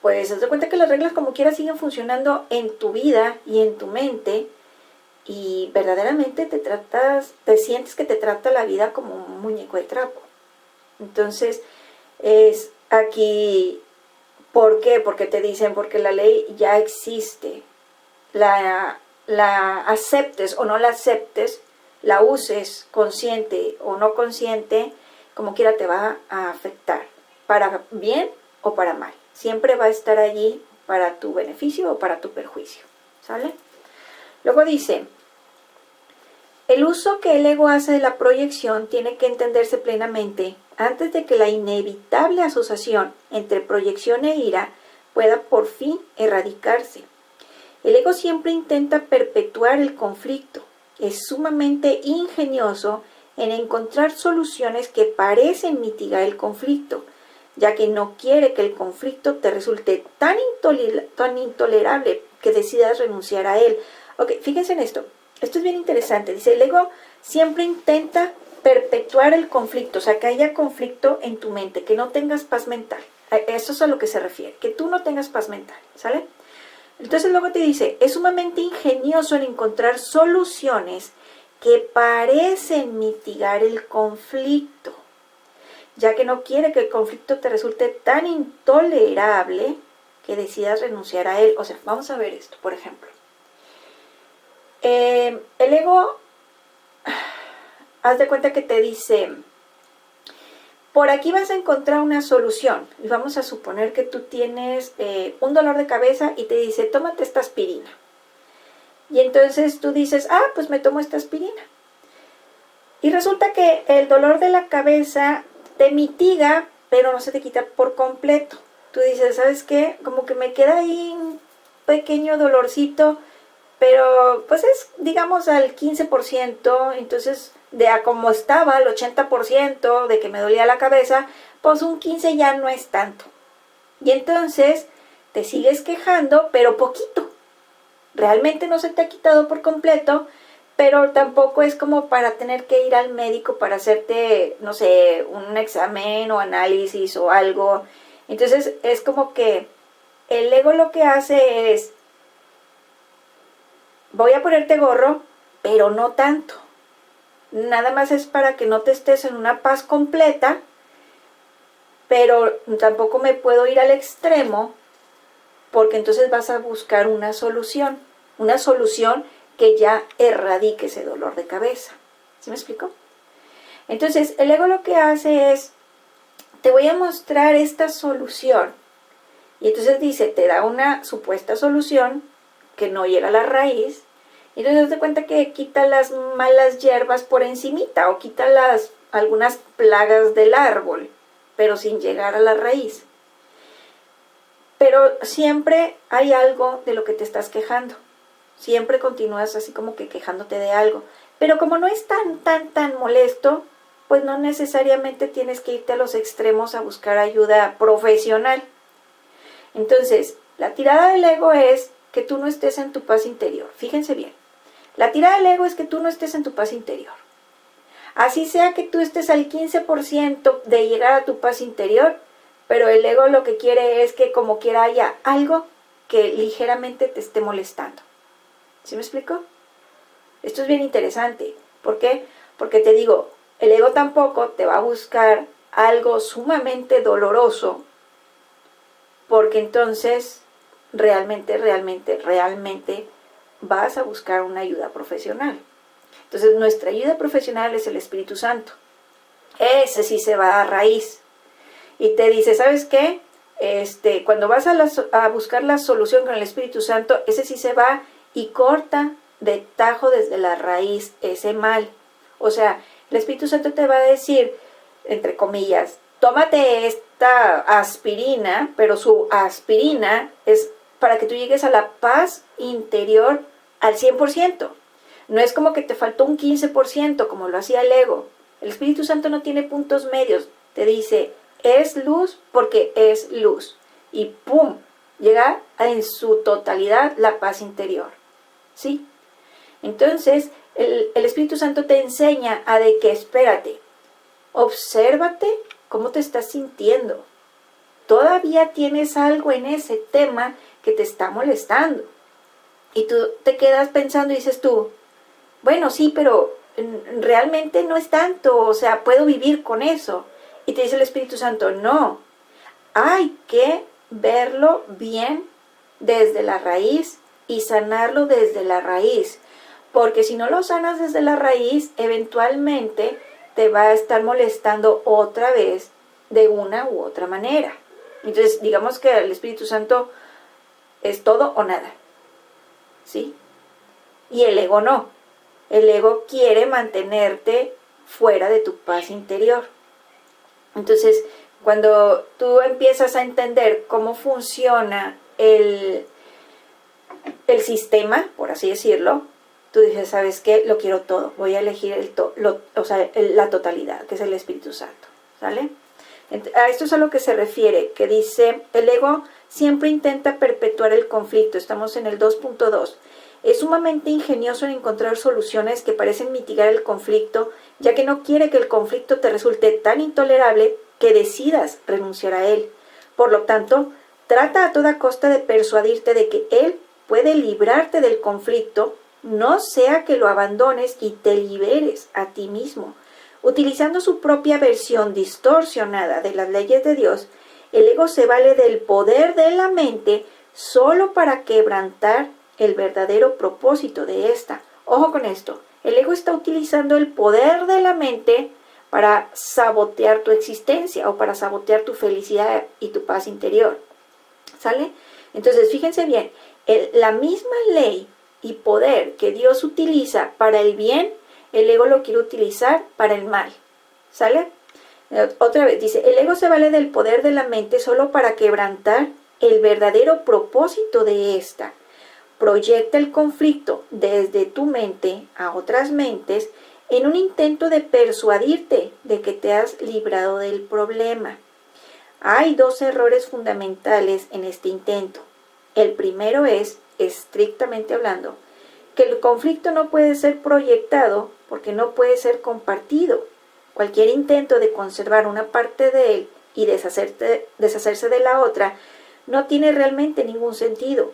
pues haz de cuenta que las reglas como quiera siguen funcionando en tu vida y en tu mente, y verdaderamente te sientes que te trata la vida como un muñeco de trapo. Entonces, es aquí, ¿por qué? Porque te dicen, porque la ley ya existe, la aceptes o no la aceptes, la uses consciente o no consciente, como quiera te va a afectar, para bien o para mal. Siempre va a estar allí para tu beneficio o para tu perjuicio, ¿sale? Luego dice, el uso que el ego hace de la proyección tiene que entenderse plenamente antes de que la inevitable asociación entre proyección e ira pueda por fin erradicarse. El ego siempre intenta perpetuar el conflicto. Es sumamente ingenioso en encontrar soluciones que parecen mitigar el conflicto, ya que no quiere que el conflicto te resulte tan intolerable que decidas renunciar a él. Ok, fíjense en esto. Esto es bien interesante. Dice, el ego siempre intenta perpetuar el conflicto, o sea, que haya conflicto en tu mente, que no tengas paz mental. Eso es a lo que se refiere, que tú no tengas paz mental, ¿sale? Entonces luego te dice, es sumamente ingenioso en encontrar soluciones que parecen mitigar el conflicto, ya que no quiere que el conflicto te resulte tan intolerable que decidas renunciar a él. O sea, vamos a ver esto, por ejemplo. El ego, haz de cuenta que te dice, por aquí vas a encontrar una solución. Y vamos a suponer que tú tienes un dolor de cabeza y te dice, tómate esta aspirina. Y entonces tú dices, pues me tomo esta aspirina. Y resulta que el dolor de la cabeza te mitiga, pero no se te quita por completo. Tú dices, ¿sabes qué? Como que me queda ahí un pequeño dolorcito, pero pues es, digamos, al 15%, entonces de a como estaba, el 80% de que me dolía la cabeza, pues un 15 ya no es tanto. Y entonces te sigues quejando, pero poquito. Realmente no se te ha quitado por completo, pero tampoco es como para tener que ir al médico para hacerte, no sé, un examen o análisis o algo. Entonces es como que el ego lo que hace es, voy a ponerte gorro, pero no tanto. Nada más es para que no te estés en una paz completa, pero tampoco me puedo ir al extremo, porque entonces vas a buscar una solución que ya erradique ese dolor de cabeza. ¿Sí me explico? Entonces, el ego lo que hace es, te voy a mostrar esta solución. Y entonces dice, te da una supuesta solución que no llega a la raíz. Y entonces te cuenta que quita las malas hierbas por encimita o quita algunas plagas del árbol, pero sin llegar a la raíz. Pero siempre hay algo de lo que te estás quejando. Siempre continúas así como que quejándote de algo. Pero como no es tan molesto, pues no necesariamente tienes que irte a los extremos a buscar ayuda profesional. Entonces, la tirada del ego es que tú no estés en tu paz interior. Fíjense bien. La tirada del ego es que tú no estés en tu paz interior. Así sea que tú estés al 15% de llegar a tu paz interior, pero el ego lo que quiere es que como quiera haya algo que ligeramente te esté molestando. ¿Sí me explico? Esto es bien interesante. ¿Por qué? Porque te digo, el ego tampoco te va a buscar algo sumamente doloroso, porque entonces realmente vas a buscar una ayuda profesional. Entonces nuestra ayuda profesional es el Espíritu Santo. Ese sí se va a raíz. Y te dice, ¿sabes qué? Cuando vas a buscar la solución con el Espíritu Santo, ese sí se va y corta de tajo desde la raíz ese mal. O sea, el Espíritu Santo te va a decir, entre comillas, tómate esta aspirina, pero su aspirina es para que tú llegues a la paz interior al 100%. No es como que te faltó un 15%, como lo hacía el ego. El Espíritu Santo no tiene puntos medios. Te dice, es luz porque es luz. Y ¡pum! Llega en su totalidad la paz interior. ¿Sí? Entonces, el Espíritu Santo te enseña a de que, espérate, obsérvate cómo te estás sintiendo. Todavía tienes algo en ese tema que te está molestando. Y tú te quedas pensando y dices tú, bueno, sí, pero realmente no es tanto, o sea, puedo vivir con eso. Y te dice el Espíritu Santo, no, hay que verlo bien desde la raíz y sanarlo desde la raíz. Porque si no lo sanas desde la raíz, eventualmente te va a estar molestando otra vez de una u otra manera. Entonces, digamos que el Espíritu Santo es todo o nada. ¿Sí? Y el ego no. El ego quiere mantenerte fuera de tu paz interior. Entonces, cuando tú empiezas a entender cómo funciona el sistema, por así decirlo, tú dices, ¿sabes qué? Lo quiero todo. Voy a elegir la totalidad, que es el Espíritu Santo. ¿Sale? A esto es a lo que se refiere, que dice, el ego siempre intenta perpetuar el conflicto. Estamos en el 2.2. Es sumamente ingenioso en encontrar soluciones que parecen mitigar el conflicto, ya que no quiere que el conflicto te resulte tan intolerable que decidas renunciar a él. Por lo tanto, trata a toda costa de persuadirte de que él puede librarte del conflicto, no sea que lo abandones y te liberes a ti mismo. Utilizando su propia versión distorsionada de las leyes de Dios, el ego se vale del poder de la mente solo para quebrantar el verdadero propósito de esta. Ojo con esto, el ego está utilizando el poder de la mente para sabotear tu existencia o para sabotear tu felicidad y tu paz interior. ¿Sale? Entonces, fíjense bien, la misma ley y poder que Dios utiliza para el bien, el ego lo quiere utilizar para el mal. ¿Sale? Otra vez, dice, el ego se vale del poder de la mente solo para quebrantar el verdadero propósito de esta. Proyecta el conflicto desde tu mente a otras mentes en un intento de persuadirte de que te has librado del problema. Hay dos errores fundamentales en este intento. El primero es, estrictamente hablando, que el conflicto no puede ser proyectado porque no puede ser compartido. Cualquier intento de conservar una parte de él y deshacerse de la otra no tiene realmente ningún sentido.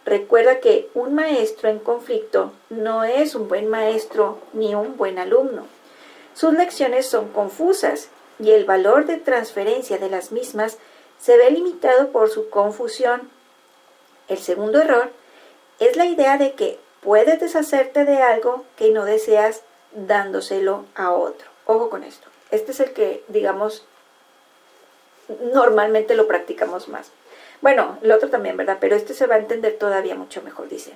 Recuerda que un maestro en conflicto no es un buen maestro ni un buen alumno. Sus lecciones son confusas y el valor de transferencia de las mismas se ve limitado por su confusión. El segundo error es la idea de que puedes deshacerte de algo que no deseas dándoselo a otro. Ojo con esto. Este es el que, digamos, normalmente lo practicamos más. Bueno, el otro también, ¿verdad? Pero este se va a entender todavía mucho mejor, dice.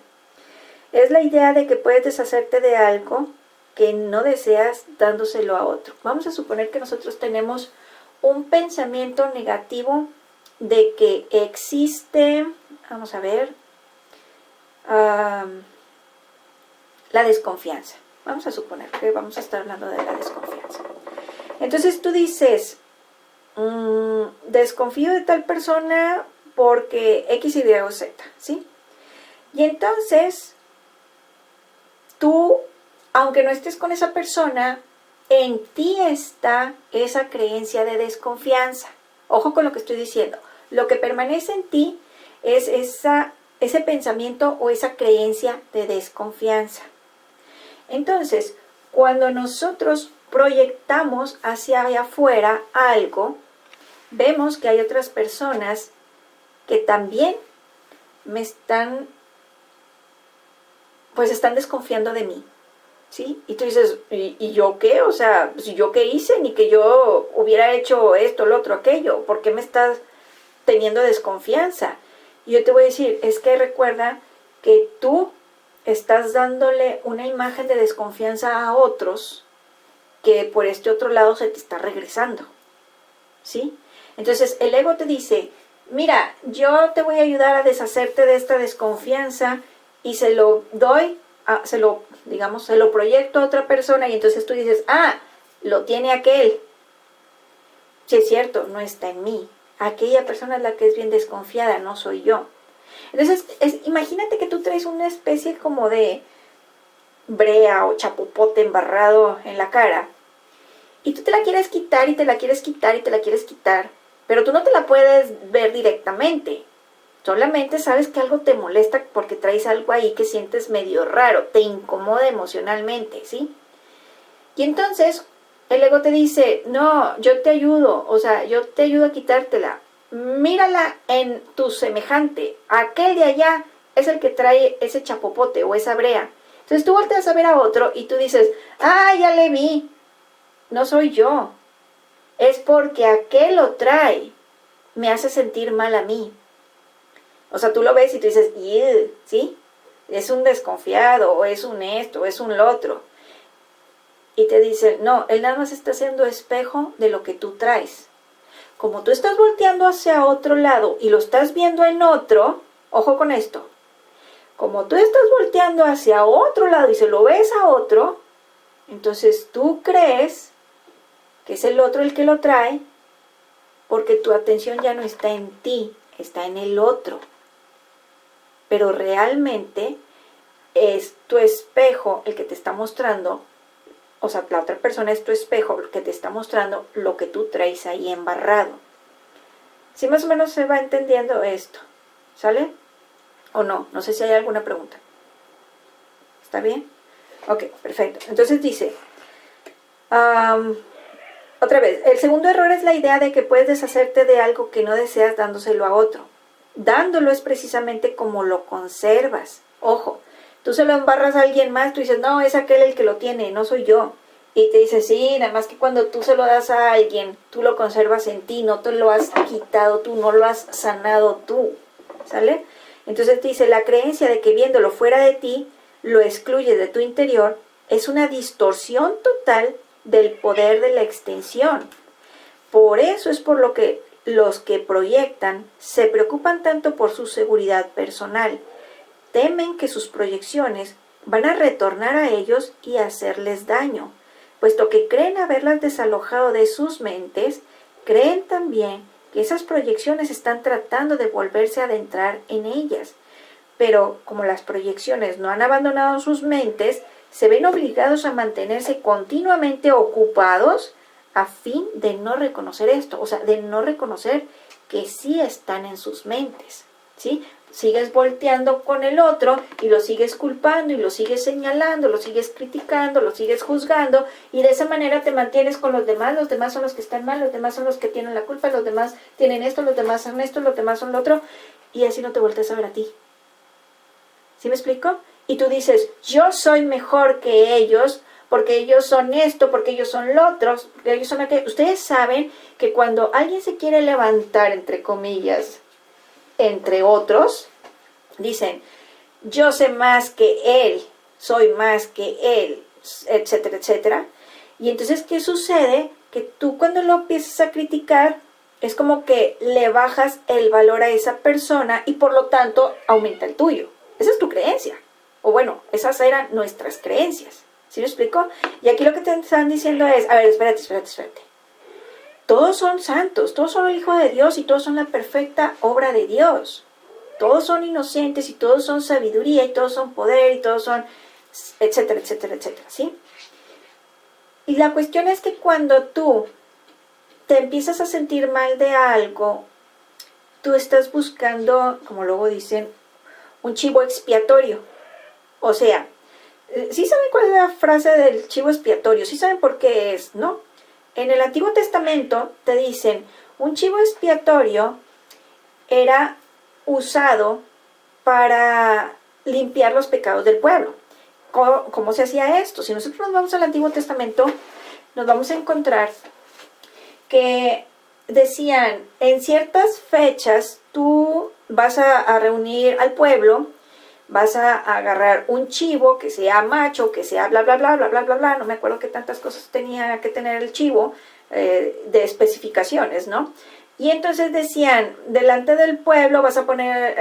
Es la idea de que puedes deshacerte de algo que no deseas dándoselo a otro. Vamos a suponer que nosotros tenemos un pensamiento negativo de que existe, vamos a ver, la desconfianza. Vamos a suponer que vamos a estar hablando de la desconfianza. Entonces tú dices, desconfío de tal persona porque X, Y o Z, ¿sí? Y entonces, tú, aunque no estés con esa persona, en ti está esa creencia de desconfianza. Ojo con lo que estoy diciendo. Lo que permanece en ti es ese pensamiento o esa creencia de desconfianza. Entonces, cuando nosotros proyectamos hacia afuera algo, vemos que hay otras personas que también están desconfiando de mí, ¿sí? Y tú dices, ¿y yo qué? O sea, pues, ¿yo qué hice? Ni que yo hubiera hecho esto, lo otro, aquello. ¿Por qué me estás teniendo desconfianza? Y yo te voy a decir, es que recuerda que tú estás dándole una imagen de desconfianza a otros que por este otro lado se te está regresando, ¿sí? Entonces el ego te dice, mira, yo te voy a ayudar a deshacerte de esta desconfianza y se lo doy, se lo proyecto a otra persona y entonces tú dices, lo tiene aquel. Si es cierto, no está en mí. Aquella persona es la que es bien desconfiada, no soy yo. Entonces, imagínate que tú traes una especie como de brea o chapopote embarrado en la cara y tú te la quieres quitar y te la quieres quitar y te la quieres quitar, pero tú no te la puedes ver directamente. Solamente sabes que algo te molesta porque traes algo ahí que sientes medio raro, te incomoda emocionalmente, ¿sí? Y entonces el ego te dice, no, yo te ayudo, o sea, yo te ayudo a quitártela. Mírala en tu semejante. Aquel de allá es el que trae ese chapopote o esa brea. Entonces tú volteas a ver a otro y tú dices, ah, ya le vi. No soy yo. Es porque aquel lo trae. Me hace sentir mal a mí. O sea, tú lo ves y tú dices, ¿sí? Es un desconfiado, o es un esto, o es un lo otro. Y te dicen, no, él nada más está haciendo espejo de lo que tú traes. Como tú estás volteando hacia otro lado y lo estás viendo en otro, ojo con esto, como tú estás volteando hacia otro lado y se lo ves a otro, entonces tú crees que es el otro el que lo trae, porque tu atención ya no está en ti, está en el otro. Pero realmente es tu espejo el que te está mostrando, o sea, la otra persona es tu espejo el que te está mostrando lo que tú traes ahí embarrado. ¿Sí más o menos se va entendiendo esto? ¿Sale? ¿O no? No sé si hay alguna pregunta. ¿Está bien? Ok, perfecto. Entonces dice, otra vez, el segundo error es la idea de que puedes deshacerte de algo que no deseas dándoselo a otro. Dándolo es precisamente como lo conservas. Ojo, tú se lo embarras a alguien más, tú dices, no, es aquel el que lo tiene, no soy yo. Y te dice, sí, nada más que cuando tú se lo das a alguien, tú lo conservas en ti, no te lo has quitado tú, no lo has sanado tú. ¿Sale? Entonces te dice, la creencia de que viéndolo fuera de ti, lo excluyes de tu interior, es una distorsión total del poder de la extensión. Por eso es por lo que los que proyectan se preocupan tanto por su seguridad personal. Temen que sus proyecciones van a retornar a ellos y hacerles daño. Puesto que creen haberlas desalojado de sus mentes, creen también que esas proyecciones están tratando de volverse a adentrar en ellas. Pero como las proyecciones no han abandonado sus mentes, se ven obligados a mantenerse continuamente ocupados a fin de no reconocer esto, o sea, de no reconocer que sí están en sus mentes, ¿sí? Sigues volteando con el otro y lo sigues culpando y lo sigues señalando, lo sigues criticando, lo sigues juzgando y de esa manera te mantienes con los demás son los que están mal, los demás son los que tienen la culpa, los demás tienen esto, los demás son esto, los demás son lo otro y así no te volteas a ver a ti. ¿Sí me explico? Y tú dices, yo soy mejor que ellos porque ellos son esto, porque ellos son lo otro, porque ellos son aquello. Ustedes saben que cuando alguien se quiere levantar, entre comillas, entre otros, dicen, yo sé más que él, soy más que él, etcétera, etcétera. Y entonces, ¿qué sucede? Que tú cuando lo empiezas a criticar, es como que le bajas el valor a esa persona y por lo tanto aumenta el tuyo. Esa es tu creencia. O bueno, esas eran nuestras creencias. ¿Sí me explico? Y aquí lo que te están diciendo es, a ver, espérate. Todos son santos, todos son el Hijo de Dios y todos son la perfecta obra de Dios. Todos son inocentes y todos son sabiduría y todos son poder y todos son etcétera, etcétera, etcétera, ¿sí? Y la cuestión es que cuando tú te empiezas a sentir mal de algo, tú estás buscando, como luego dicen, un chivo expiatorio. O sea, ¿sí saben cuál es la frase del chivo expiatorio? ¿Sí saben por qué es, no? En el Antiguo Testamento te dicen, un chivo expiatorio era usado para limpiar los pecados del pueblo. ¿Cómo se hacía esto? Si nosotros nos vamos al Antiguo Testamento, nos vamos a encontrar que decían, en ciertas fechas tú vas a reunir al pueblo, vas a agarrar un chivo que sea macho, que sea bla, bla, bla, bla, bla, bla, bla, no me acuerdo qué tantas cosas tenía que tener el chivo, de especificaciones, ¿no? Y entonces decían, delante del pueblo vas a poner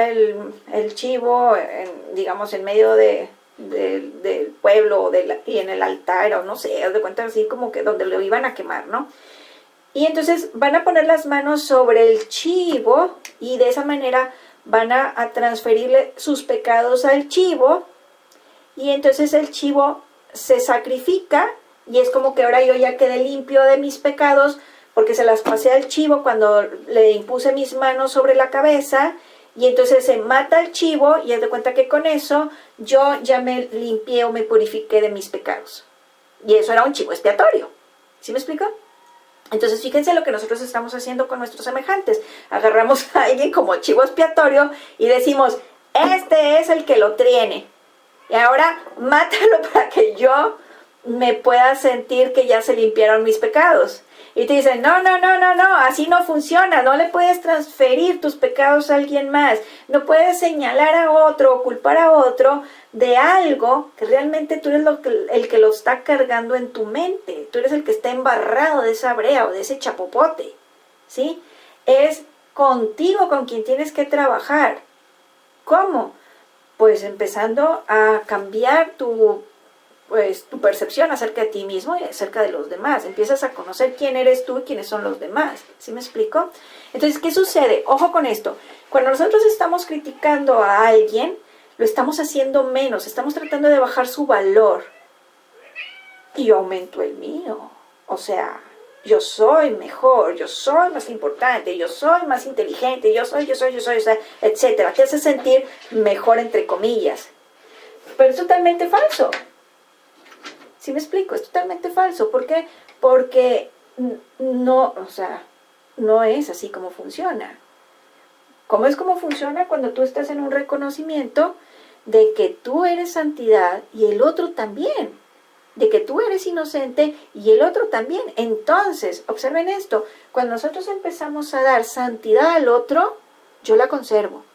el chivo, digamos, en medio del pueblo y en el altar, o no sé, haz de cuenta así como que donde lo iban a quemar, ¿no? Y entonces van a poner las manos sobre el chivo y de esa manera van a transferirle sus pecados al chivo. Y entonces el chivo se sacrifica y es como que ahora yo ya quedé limpio de mis pecados porque se las pasé al chivo cuando le impuse mis manos sobre la cabeza. Y entonces se mata al chivo y haz de cuenta que con eso yo ya me limpié o me purifiqué de mis pecados. Y eso era un chivo expiatorio. ¿Sí me explico? Entonces fíjense lo que nosotros estamos haciendo con nuestros semejantes. Agarramos a alguien como chivo expiatorio y decimos, este es el que lo tiene. Y ahora mátalo para que yo me pueda sentir que ya se limpiaron mis pecados. Y te dicen, no, así no funciona, no le puedes transferir tus pecados a alguien más, no puedes señalar a otro o culpar a otro de algo que realmente tú eres el que lo está cargando en tu mente, tú eres el que está embarrado de esa brea o de ese chapopote, ¿sí? Es contigo con quien tienes que trabajar. ¿Cómo? Pues empezando a cambiar tu percepción acerca de ti mismo y acerca de los demás. Empiezas a conocer quién eres tú y quiénes son los demás. ¿Sí me explico? Entonces, ¿qué sucede? Ojo con esto. Cuando nosotros estamos criticando a alguien, lo estamos haciendo menos. Estamos tratando de bajar su valor. Y yo aumento el mío. O sea, yo soy mejor, yo soy más importante, yo soy más inteligente, yo soy, o sea, etcétera. Te hace sentir mejor, entre comillas. Pero es totalmente falso. ¿Sí me explico? Es totalmente falso. ¿Por qué? Porque no, o sea, no es así como funciona. ¿Cómo es como funciona cuando tú estás en un reconocimiento de que tú eres santidad y el otro también? De que tú eres inocente y el otro también. Entonces, observen esto, cuando nosotros empezamos a dar santidad al otro, yo la conservo.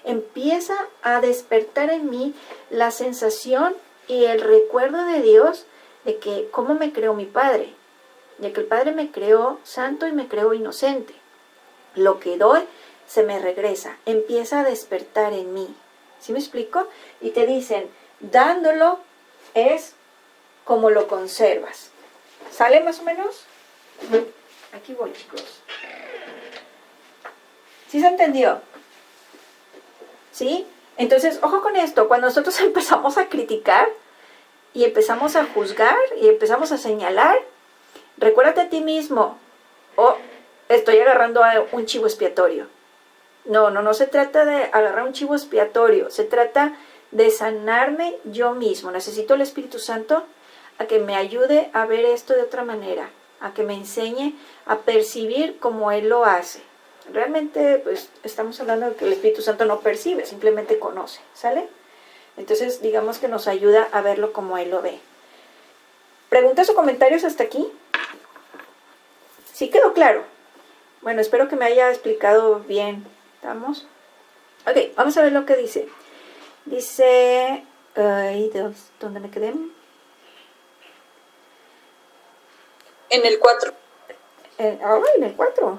Empieza a despertar en mí la sensación y el recuerdo de Dios de que cómo me creó mi Padre, de que el Padre me creó santo y me creó inocente. Lo que doy se me regresa, empieza a despertar en mí. ¿Sí me explico? Y te dicen, dándolo es como lo conservas. ¿Sale más o menos? Aquí voy, chicos. ¿Sí se entendió? ¿Sí? Entonces, ojo con esto, cuando nosotros empezamos a criticar y empezamos a juzgar y empezamos a señalar, recuérdate a ti mismo, estoy agarrando a un chivo expiatorio. No se trata de agarrar un chivo expiatorio, se trata de sanarme yo mismo. Necesito el Espíritu Santo a que me ayude a ver esto de otra manera, a que me enseñe a percibir como Él lo hace. Realmente, pues, estamos hablando de que el Espíritu Santo no percibe, simplemente conoce, ¿sale? Entonces, digamos que nos ayuda a verlo como Él lo ve. ¿Preguntas o comentarios hasta aquí? ¿Sí quedó claro? Bueno, espero que me haya explicado bien. ¿Estamos? Ok, vamos a ver lo que dice. Dice... ¿dónde me quedé? En el 4. En el 4.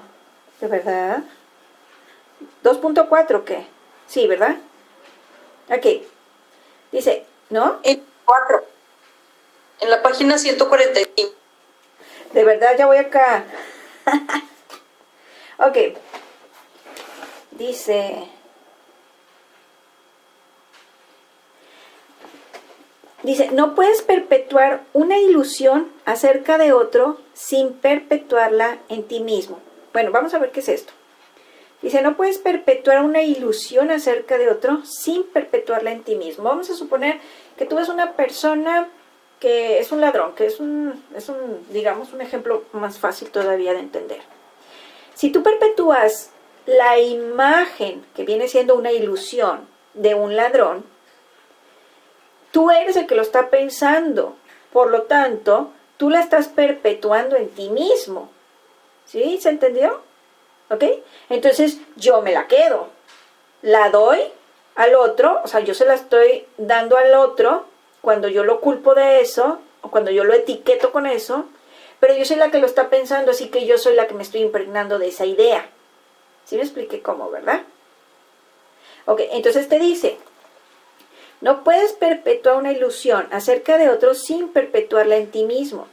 ¿De verdad? 2.4, ¿qué? Sí, ¿verdad? Ok. Dice, ¿no? En el 4. En la página 145. De verdad, ya voy acá. Ok. Dice... no puedes perpetuar una ilusión acerca de otro sin perpetuarla en ti mismo. Bueno, vamos a ver qué es esto. Dice, no puedes perpetuar una ilusión acerca de otro sin perpetuarla en ti mismo. Vamos a suponer que tú ves una persona que es un ladrón, que es un digamos, un ejemplo más fácil todavía de entender. Si tú perpetúas la imagen que viene siendo una ilusión de un ladrón, tú eres el que lo está pensando, por lo tanto, tú la estás perpetuando en ti mismo. ¿Sí? ¿Se entendió? ¿Ok? Entonces, yo me la quedo. La doy al otro, o sea, yo se la estoy dando al otro cuando yo lo culpo de eso, o cuando yo lo etiqueto con eso, pero yo soy la que lo está pensando, así que yo soy la que me estoy impregnando de esa idea. ¿Sí me expliqué cómo, verdad? Ok, entonces te dice... No puedes perpetuar una ilusión acerca de otros sin perpetuarla en ti mismo.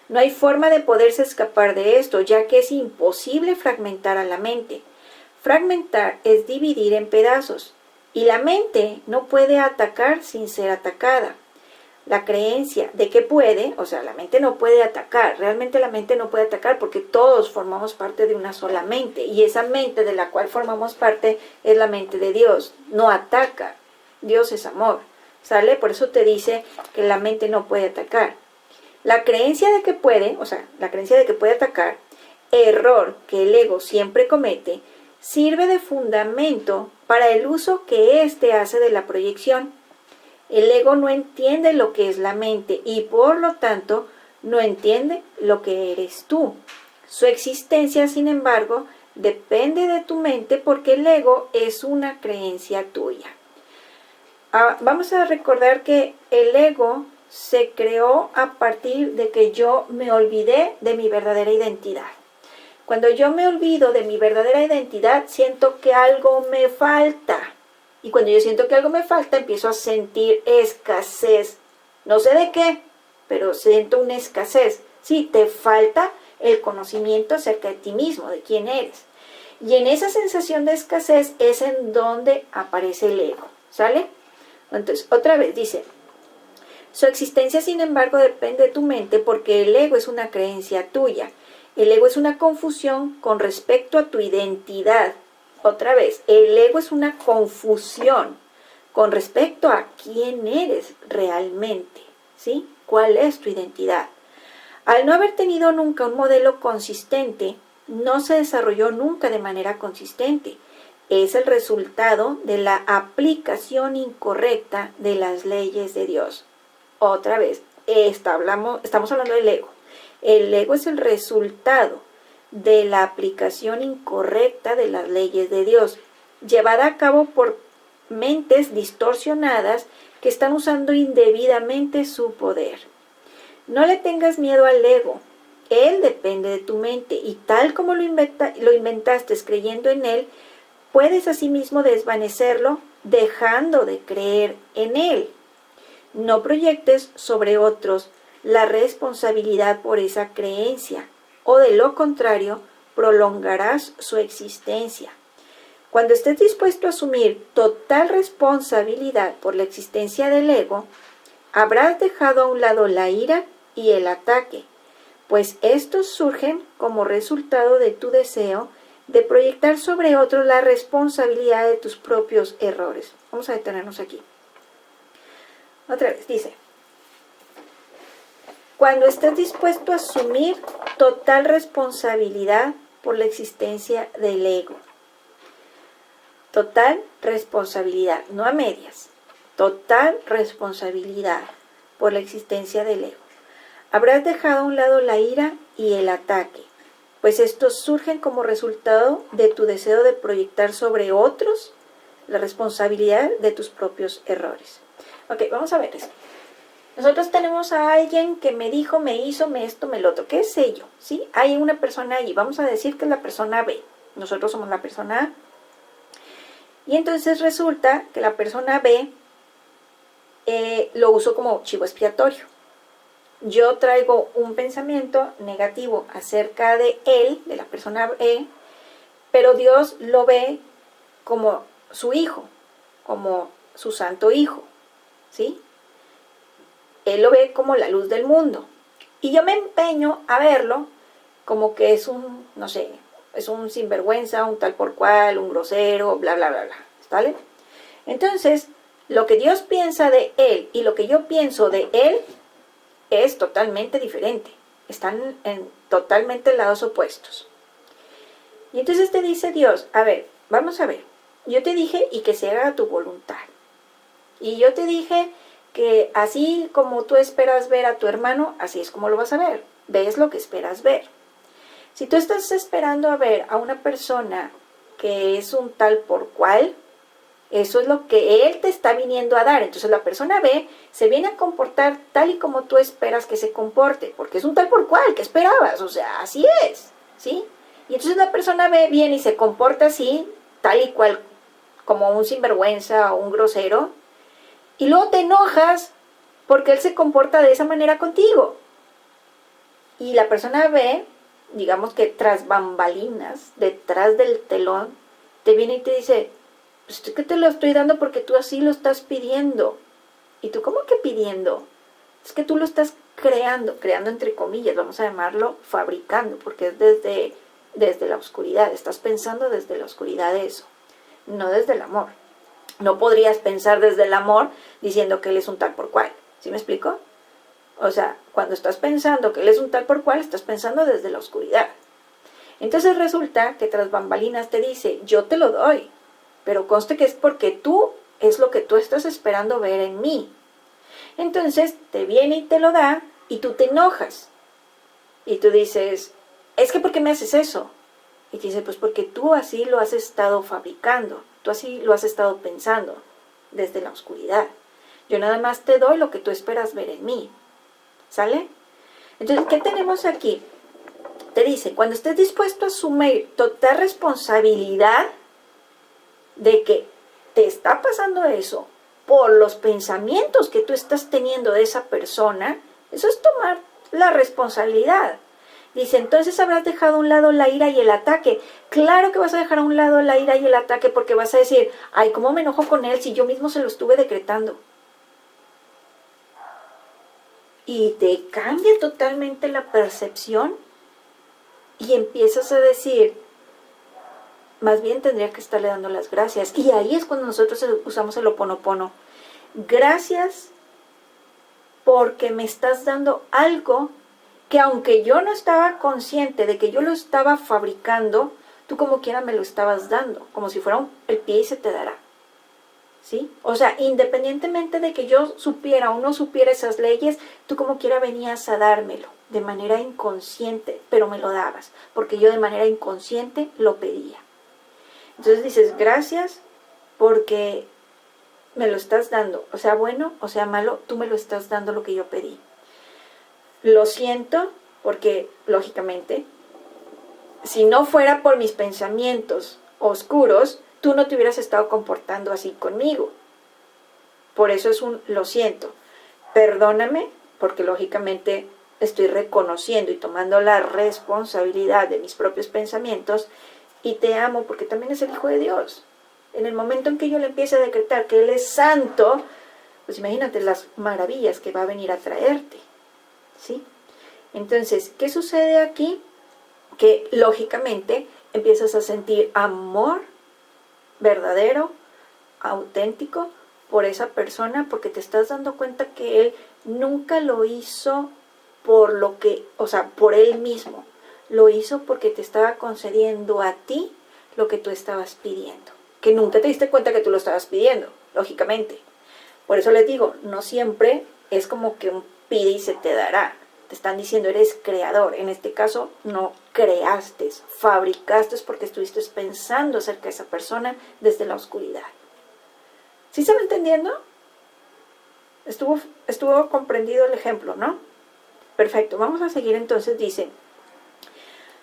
No hay forma de poderse escapar de esto, ya que es imposible fragmentar a la mente. Fragmentar es dividir en pedazos, y la mente no puede atacar sin ser atacada. La creencia de que puede, o sea, la mente no puede atacar, realmente la mente no puede atacar porque todos formamos parte de una sola mente, y esa mente de la cual formamos parte es la mente de Dios, no ataca, Dios es amor, ¿sale? Por eso te dice que la mente no puede atacar. La creencia de que puede, o sea, la creencia de que puede atacar, error que el ego siempre comete, sirve de fundamento para el uso que éste hace de la proyección. El ego no entiende lo que es la mente y por lo tanto no entiende lo que eres tú. Su existencia, sin embargo, depende de tu mente porque el ego es una creencia tuya. Vamos a recordar que el ego se creó a partir de que yo me olvidé de mi verdadera identidad. Cuando yo me olvido de mi verdadera identidad, siento que algo me falta. Y cuando yo siento que algo me falta, empiezo a sentir escasez. No sé de qué, pero siento una escasez. Sí, te falta el conocimiento acerca de ti mismo, de quién eres. Y en esa sensación de escasez es en donde aparece el ego. ¿Sale? Entonces, otra vez dice, su existencia, sin embargo, depende de tu mente porque el ego es una creencia tuya. El ego es una confusión con respecto a tu identidad. Otra vez, el ego es una confusión con respecto a quién eres realmente, ¿sí? ¿Cuál es tu identidad? Al no haber tenido nunca un modelo consistente, no se desarrolló nunca de manera consistente. Es el resultado de la aplicación incorrecta de las leyes de Dios. Otra vez, estamos hablando del ego. El ego es el resultado de la aplicación incorrecta de las leyes de Dios, llevada a cabo por mentes distorsionadas que están usando indebidamente su poder. No le tengas miedo al ego, él depende de tu mente y tal como lo inventaste creyendo en él, puedes asimismo desvanecerlo dejando de creer en él. No proyectes sobre otros la responsabilidad por esa creencia, o de lo contrario, prolongarás su existencia. Cuando estés dispuesto a asumir total responsabilidad por la existencia del ego, habrás dejado a un lado la ira y el ataque, pues estos surgen como resultado de tu deseo de proyectar sobre otros la responsabilidad de tus propios errores. Vamos a detenernos aquí. Otra vez, dice, cuando estés dispuesto a asumir total responsabilidad por la existencia del ego. Total responsabilidad, no a medias. Total responsabilidad por la existencia del ego. Habrás dejado a un lado la ira y el ataque, pues estos surgen como resultado de tu deseo de proyectar sobre otros la responsabilidad de tus propios errores. Ok, vamos a ver esto. Nosotros tenemos a alguien que me dijo, me hizo, me esto, me lo otro. ¿Qué sé yo? ¿Sí? Hay una persona allí. Vamos a decir que es la persona B. Nosotros somos la persona A. Y entonces resulta que la persona B lo uso como chivo expiatorio. Yo traigo un pensamiento negativo acerca de él, de la persona B, pero Dios lo ve como su hijo, como su santo hijo. ¿Sí? Él lo ve como la luz del mundo. Y yo me empeño a verlo como que es un, no sé, es un sinvergüenza, un tal por cual, un grosero, bla, bla, bla, bla. ¿Vale? Entonces, lo que Dios piensa de él y lo que yo pienso de él es totalmente diferente. Están en totalmente lados opuestos. Y entonces te dice Dios, a ver, vamos a ver. Yo te dije, y que se haga tu voluntad. Y yo te dije que así como tú esperas ver a tu hermano, así es como lo vas a ver. Ves lo que esperas ver. Si tú estás esperando a ver a una persona que es un tal por cual, eso es lo que él te está viniendo a dar. Entonces la persona B se viene a comportar tal y como tú esperas que se comporte, porque es un tal por cual, ¿qué esperabas? O sea, así es, ¿sí? Y entonces la persona B viene y se comporta así, tal y cual, como un sinvergüenza o un grosero, y luego te enojas porque él se comporta de esa manera contigo. y la persona ve, digamos que tras bambalinas, detrás del telón, te viene y te dice, pues es que te lo estoy dando porque tú así lo estás pidiendo. ¿Y tú cómo que pidiendo? Es que tú lo estás creando entre comillas, vamos a llamarlo fabricando, porque es desde la oscuridad, estás pensando desde la oscuridad de eso, no desde el amor. No podrías pensar desde el amor diciendo que él es un tal por cual, ¿sí me explico? O sea, cuando estás pensando que él es un tal por cual, estás pensando desde la oscuridad. Entonces resulta que tras bambalinas te dice, yo te lo doy, pero conste que es porque tú, es lo que tú estás esperando ver en mí. Entonces te viene y te lo da y tú te enojas. Y tú dices, es que ¿por qué me haces eso? Y te dice, pues porque tú así lo has estado fabricando, tú así lo has estado pensando desde la oscuridad. Yo nada más te doy lo que tú esperas ver en mí. ¿Sale? Entonces, ¿qué tenemos aquí? Te dice, cuando estés dispuesto a asumir total responsabilidad de que te está pasando eso por los pensamientos que tú estás teniendo de esa persona, eso es tomar la responsabilidad. Dice, entonces habrás dejado a un lado la ira y el ataque. Claro que vas a dejar a un lado la ira y el ataque porque vas a decir, ay, ¿cómo me enojo con él si yo mismo se lo estuve decretando? Y te cambia totalmente la percepción y empiezas a decir, más bien tendría que estarle dando las gracias. Y ahí es cuando nosotros usamos el Ho'oponopono. Gracias porque me estás dando algo que aunque yo no estaba consciente de que yo lo estaba fabricando, tú como quiera me lo estabas dando, como si fuera el pie y se te dará. ¿Sí? O sea, independientemente de que yo supiera o no supiera esas leyes, tú como quiera venías a dármelo de manera inconsciente, pero me lo dabas, porque yo de manera inconsciente lo pedía. Entonces dices, gracias porque me lo estás dando, o sea bueno o sea malo, tú me lo estás dando lo que yo pedí. Lo siento porque, lógicamente, si no fuera por mis pensamientos oscuros, tú no te hubieras estado comportando así conmigo. Por eso es un lo siento. Perdóname, porque lógicamente estoy reconociendo y tomando la responsabilidad de mis propios pensamientos, y te amo porque también es el Hijo de Dios. En el momento en que yo le empiece a decretar que Él es santo, pues imagínate las maravillas que va a venir a traerte. ¿Sí? Entonces, ¿qué sucede aquí? Que lógicamente empiezas a sentir amor verdadero, auténtico por esa persona, porque te estás dando cuenta que él nunca lo hizo por lo que, o sea, por él mismo. Lo hizo porque te estaba concediendo a ti lo que tú estabas pidiendo. Que nunca te diste cuenta que tú lo estabas pidiendo, lógicamente. Por eso les digo, no siempre es como que un pide y se te dará. Te están diciendo, eres creador. En este caso, no creaste, fabricaste porque estuviste pensando acerca de esa persona desde la oscuridad. ¿Sí se va entendiendo? Estuvo comprendido el ejemplo, ¿no? Perfecto, vamos a seguir entonces. Dice,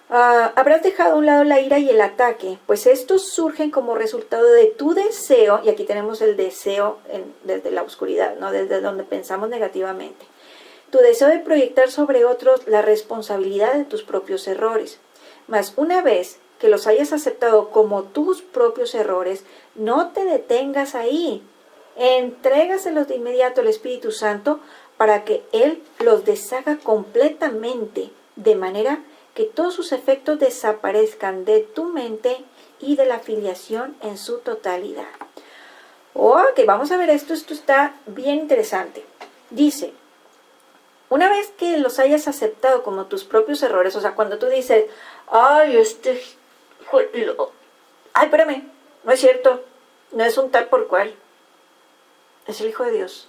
habrás dejado a un lado la ira y el ataque, pues estos surgen como resultado de tu deseo, y aquí tenemos el deseo desde la oscuridad, ¿no? Desde donde pensamos negativamente. Tu deseo de proyectar sobre otros la responsabilidad de tus propios errores. Mas una vez que los hayas aceptado como tus propios errores, no te detengas ahí. Entrégaselos de inmediato al Espíritu Santo para que Él los deshaga completamente, de manera que todos sus efectos desaparezcan de tu mente y de la filiación en su totalidad. Ok, vamos a ver esto está bien interesante. Dice, una vez que los hayas aceptado como tus propios errores, o sea, cuando tú dices, ay, espérame, no es cierto, no es un tal por cual, es el Hijo de Dios.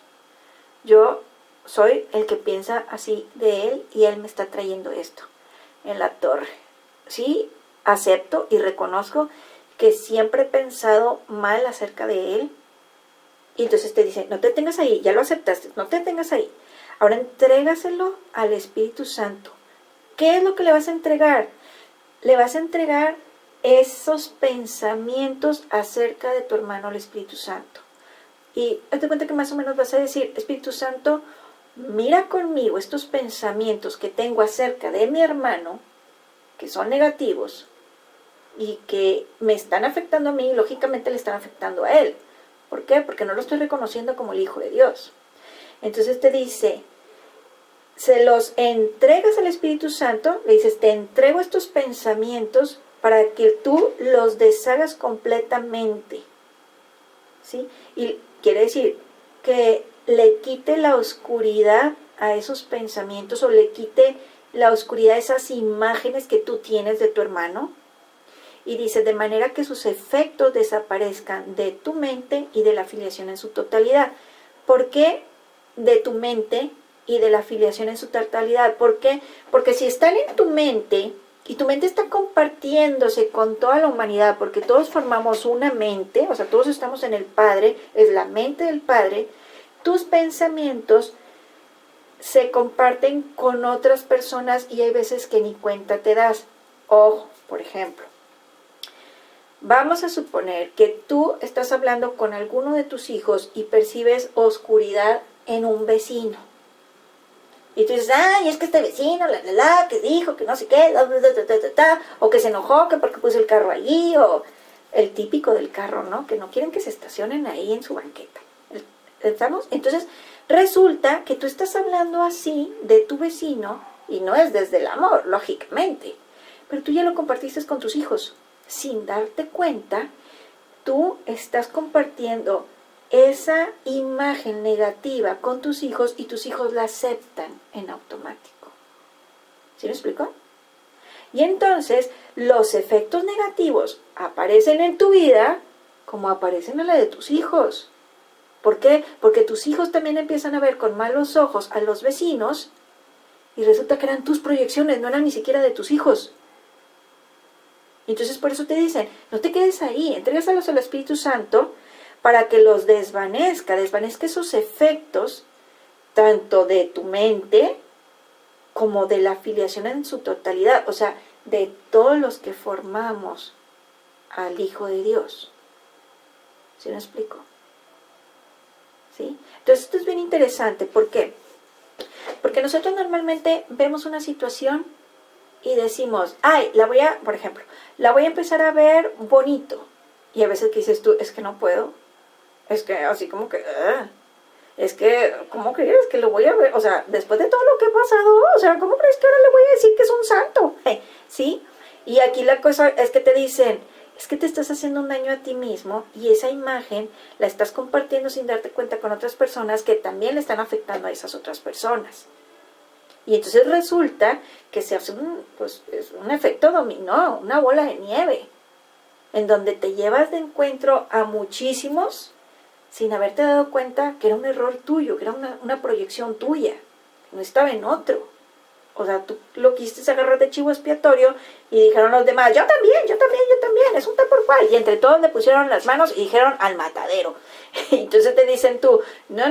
Yo soy el que piensa así de Él y Él me está trayendo esto en la torre. Sí, acepto y reconozco que siempre he pensado mal acerca de Él. Y entonces te dice, no te detengas ahí, ya lo aceptaste, no te detengas ahí. Ahora entrégaselo al Espíritu Santo. ¿Qué es lo que le vas a entregar? Le vas a entregar esos pensamientos acerca de tu hermano el Espíritu Santo. Y hazte cuenta que más o menos vas a decir, Espíritu Santo, mira conmigo estos pensamientos que tengo acerca de mi hermano, que son negativos, y que me están afectando a mí, y lógicamente le están afectando a él. ¿Por qué? Porque no lo estoy reconociendo como el Hijo de Dios. Entonces te dice, se los entregas al Espíritu Santo, le dices, te entrego estos pensamientos para que tú los deshagas completamente. ¿Sí? Y quiere decir que le quite la oscuridad a esos pensamientos, o le quite la oscuridad a esas imágenes que tú tienes de tu hermano. Y dice, de manera que sus efectos desaparezcan de tu mente y de la filiación en su totalidad. ¿Por qué de tu mente y de la filiación en su totalidad? ¿Por qué? Porque si están en tu mente, y tu mente está compartiéndose con toda la humanidad, porque todos formamos una mente, o sea, todos estamos en el Padre, es la mente del Padre, tus pensamientos se comparten con otras personas y hay veces que ni cuenta te das. Ojo, por ejemplo, vamos a suponer que tú estás hablando con alguno de tus hijos y percibes oscuridad en un vecino. Y tú dices, ay, es que este vecino, que dijo, que no sé qué, o que se enojó, que porque puso el carro allí, o el típico del carro, ¿no? Que no quieren que se estacionen ahí en su banqueta. ¿Estamos? Entonces, resulta que tú estás hablando así de tu vecino, y no es desde el amor, lógicamente, pero tú ya lo compartiste con tus hijos. Sin darte cuenta, tú estás compartiendo esa imagen negativa con tus hijos y tus hijos la aceptan en automático. ¿Sí me explico? Y entonces los efectos negativos aparecen en tu vida como aparecen en la de tus hijos. ¿Por qué? Porque tus hijos también empiezan a ver con malos ojos a los vecinos y resulta que eran tus proyecciones, no eran ni siquiera de tus hijos. Entonces por eso te dicen, no te quedes ahí, entrégaselos al Espíritu Santo para que los desvanezca esos efectos, tanto de tu mente como de la filiación en su totalidad, o sea, de todos los que formamos al Hijo de Dios. ¿Sí me explico? ¿Sí? Entonces esto es bien interesante, ¿por qué? Porque nosotros normalmente vemos una situación y decimos, ay, por ejemplo, la voy a empezar a ver bonito, y a veces que dices tú, es que no puedo, es que así como que, es que, ¿cómo crees que lo voy a ver? O sea, después de todo lo que ha pasado, o sea, ¿cómo crees que ahora le voy a decir que es un santo? ¿Sí? Y aquí la cosa es que te dicen, es que te estás haciendo un daño a ti mismo y esa imagen la estás compartiendo sin darte cuenta con otras personas que también le están afectando a esas otras personas. Y entonces resulta que se hace es un efecto dominó, una bola de nieve, en donde te llevas de encuentro a muchísimos sin haberte dado cuenta que era un error tuyo, que era una proyección tuya, que no estaba en otro. O sea, tú lo quisiste agarrar de chivo expiatorio y dijeron los demás, yo también, es un tal por cual. Y entre todos le pusieron las manos y dijeron al matadero. Y entonces te dicen tú, no,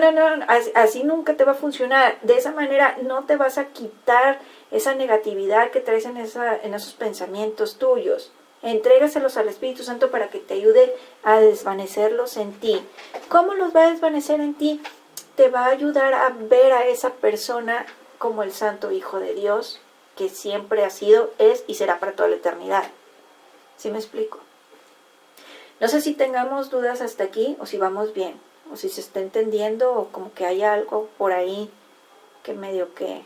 así nunca te va a funcionar. De esa manera no te vas a quitar esa negatividad que traes en esos pensamientos tuyos. Entrégaselos al Espíritu Santo para que te ayude a desvanecerlos en ti. ¿Cómo los va a desvanecer en ti? Te va a ayudar a ver a esa persona como el Santo Hijo de Dios, que siempre ha sido, es y será para toda la eternidad. ¿Sí me explico? No sé si tengamos dudas hasta aquí, o si vamos bien, o si se está entendiendo, o como que hay algo por ahí que medio que,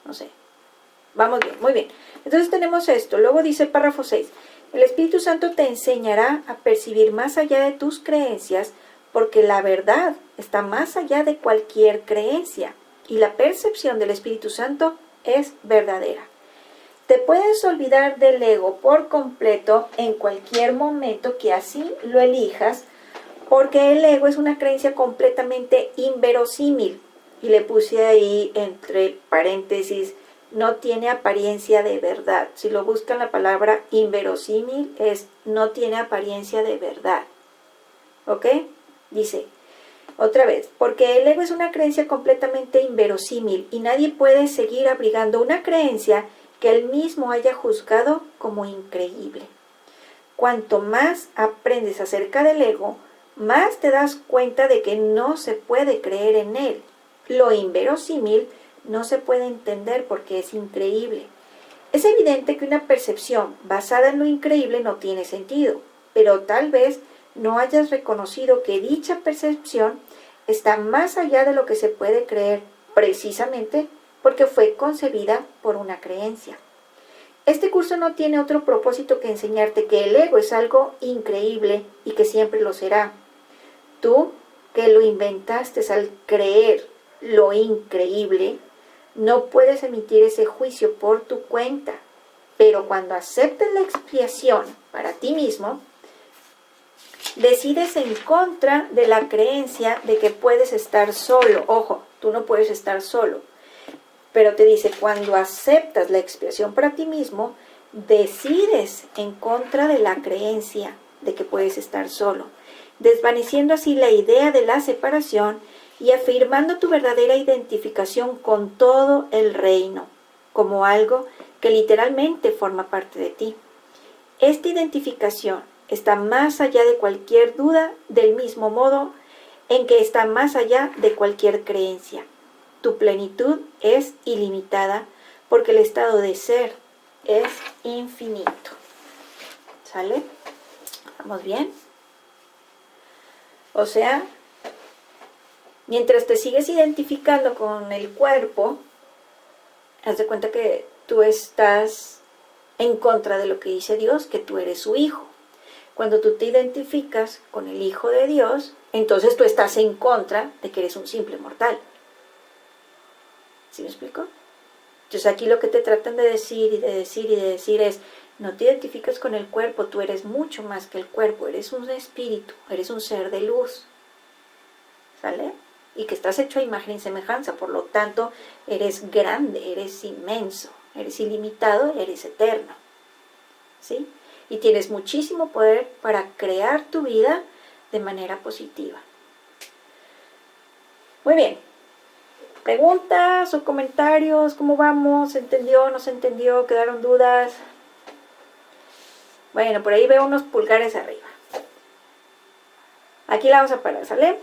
no sé. Vamos bien, muy bien. Entonces tenemos esto. Luego dice el párrafo 6. El Espíritu Santo te enseñará a percibir más allá de tus creencias, porque la verdad está más allá de cualquier creencia. Y la percepción del Espíritu Santo es verdadera. Te puedes olvidar del ego por completo en cualquier momento que así lo elijas, porque el ego es una creencia completamente inverosímil. Y le puse ahí entre paréntesis, no tiene apariencia de verdad. Si lo buscan, la palabra inverosímil es no tiene apariencia de verdad. ¿Ok? Dice, otra vez, porque el ego es una creencia completamente inverosímil y nadie puede seguir abrigando una creencia que él mismo haya juzgado como increíble. Cuanto más aprendes acerca del ego, más te das cuenta de que no se puede creer en él. lo inverosímil no se puede entender porque es increíble. Es evidente que una percepción basada en lo increíble no tiene sentido, pero tal vez no hayas reconocido que dicha percepción está más allá de lo que se puede creer, precisamente porque fue concebida por una creencia. Este curso no tiene otro propósito que enseñarte que el ego es algo increíble y que siempre lo será. Tú, que lo inventaste al creer lo increíble, no puedes emitir ese juicio por tu cuenta, pero cuando aceptes la expiación para ti mismo, decides en contra de la creencia de que puedes estar solo. Ojo, tú no puedes estar solo, pero te dice, cuando aceptas la expiación para ti mismo, decides en contra de la creencia de que puedes estar solo, desvaneciendo así la idea de la separación y afirmando tu verdadera identificación con todo el reino, como algo que literalmente forma parte de ti. Esta identificación está más allá de cualquier duda, del mismo modo en que está más allá de cualquier creencia. Tu plenitud es ilimitada porque el estado de ser es infinito. ¿Sale? ¿Vamos bien? O sea, mientras te sigues identificando con el cuerpo, haz de cuenta que tú estás en contra de lo que dice Dios, que tú eres su hijo. Cuando tú te identificas con el Hijo de Dios, entonces tú estás en contra de que eres un simple mortal. ¿Sí me explico? Entonces aquí lo que te tratan de decir y de decir y de decir es, no te identificas con el cuerpo, tú eres mucho más que el cuerpo, eres un espíritu, eres un ser de luz. ¿Sale? Y que estás hecho a imagen y semejanza, por lo tanto, eres grande, eres inmenso, eres ilimitado, eres eterno. ¿Sí? Y tienes muchísimo poder para crear tu vida de manera positiva. Muy bien. ¿Preguntas o comentarios? ¿Cómo vamos? ¿Se entendió? ¿No se entendió? ¿Quedaron dudas? Bueno, por ahí veo unos pulgares arriba. Aquí la vamos a parar, ¿sale?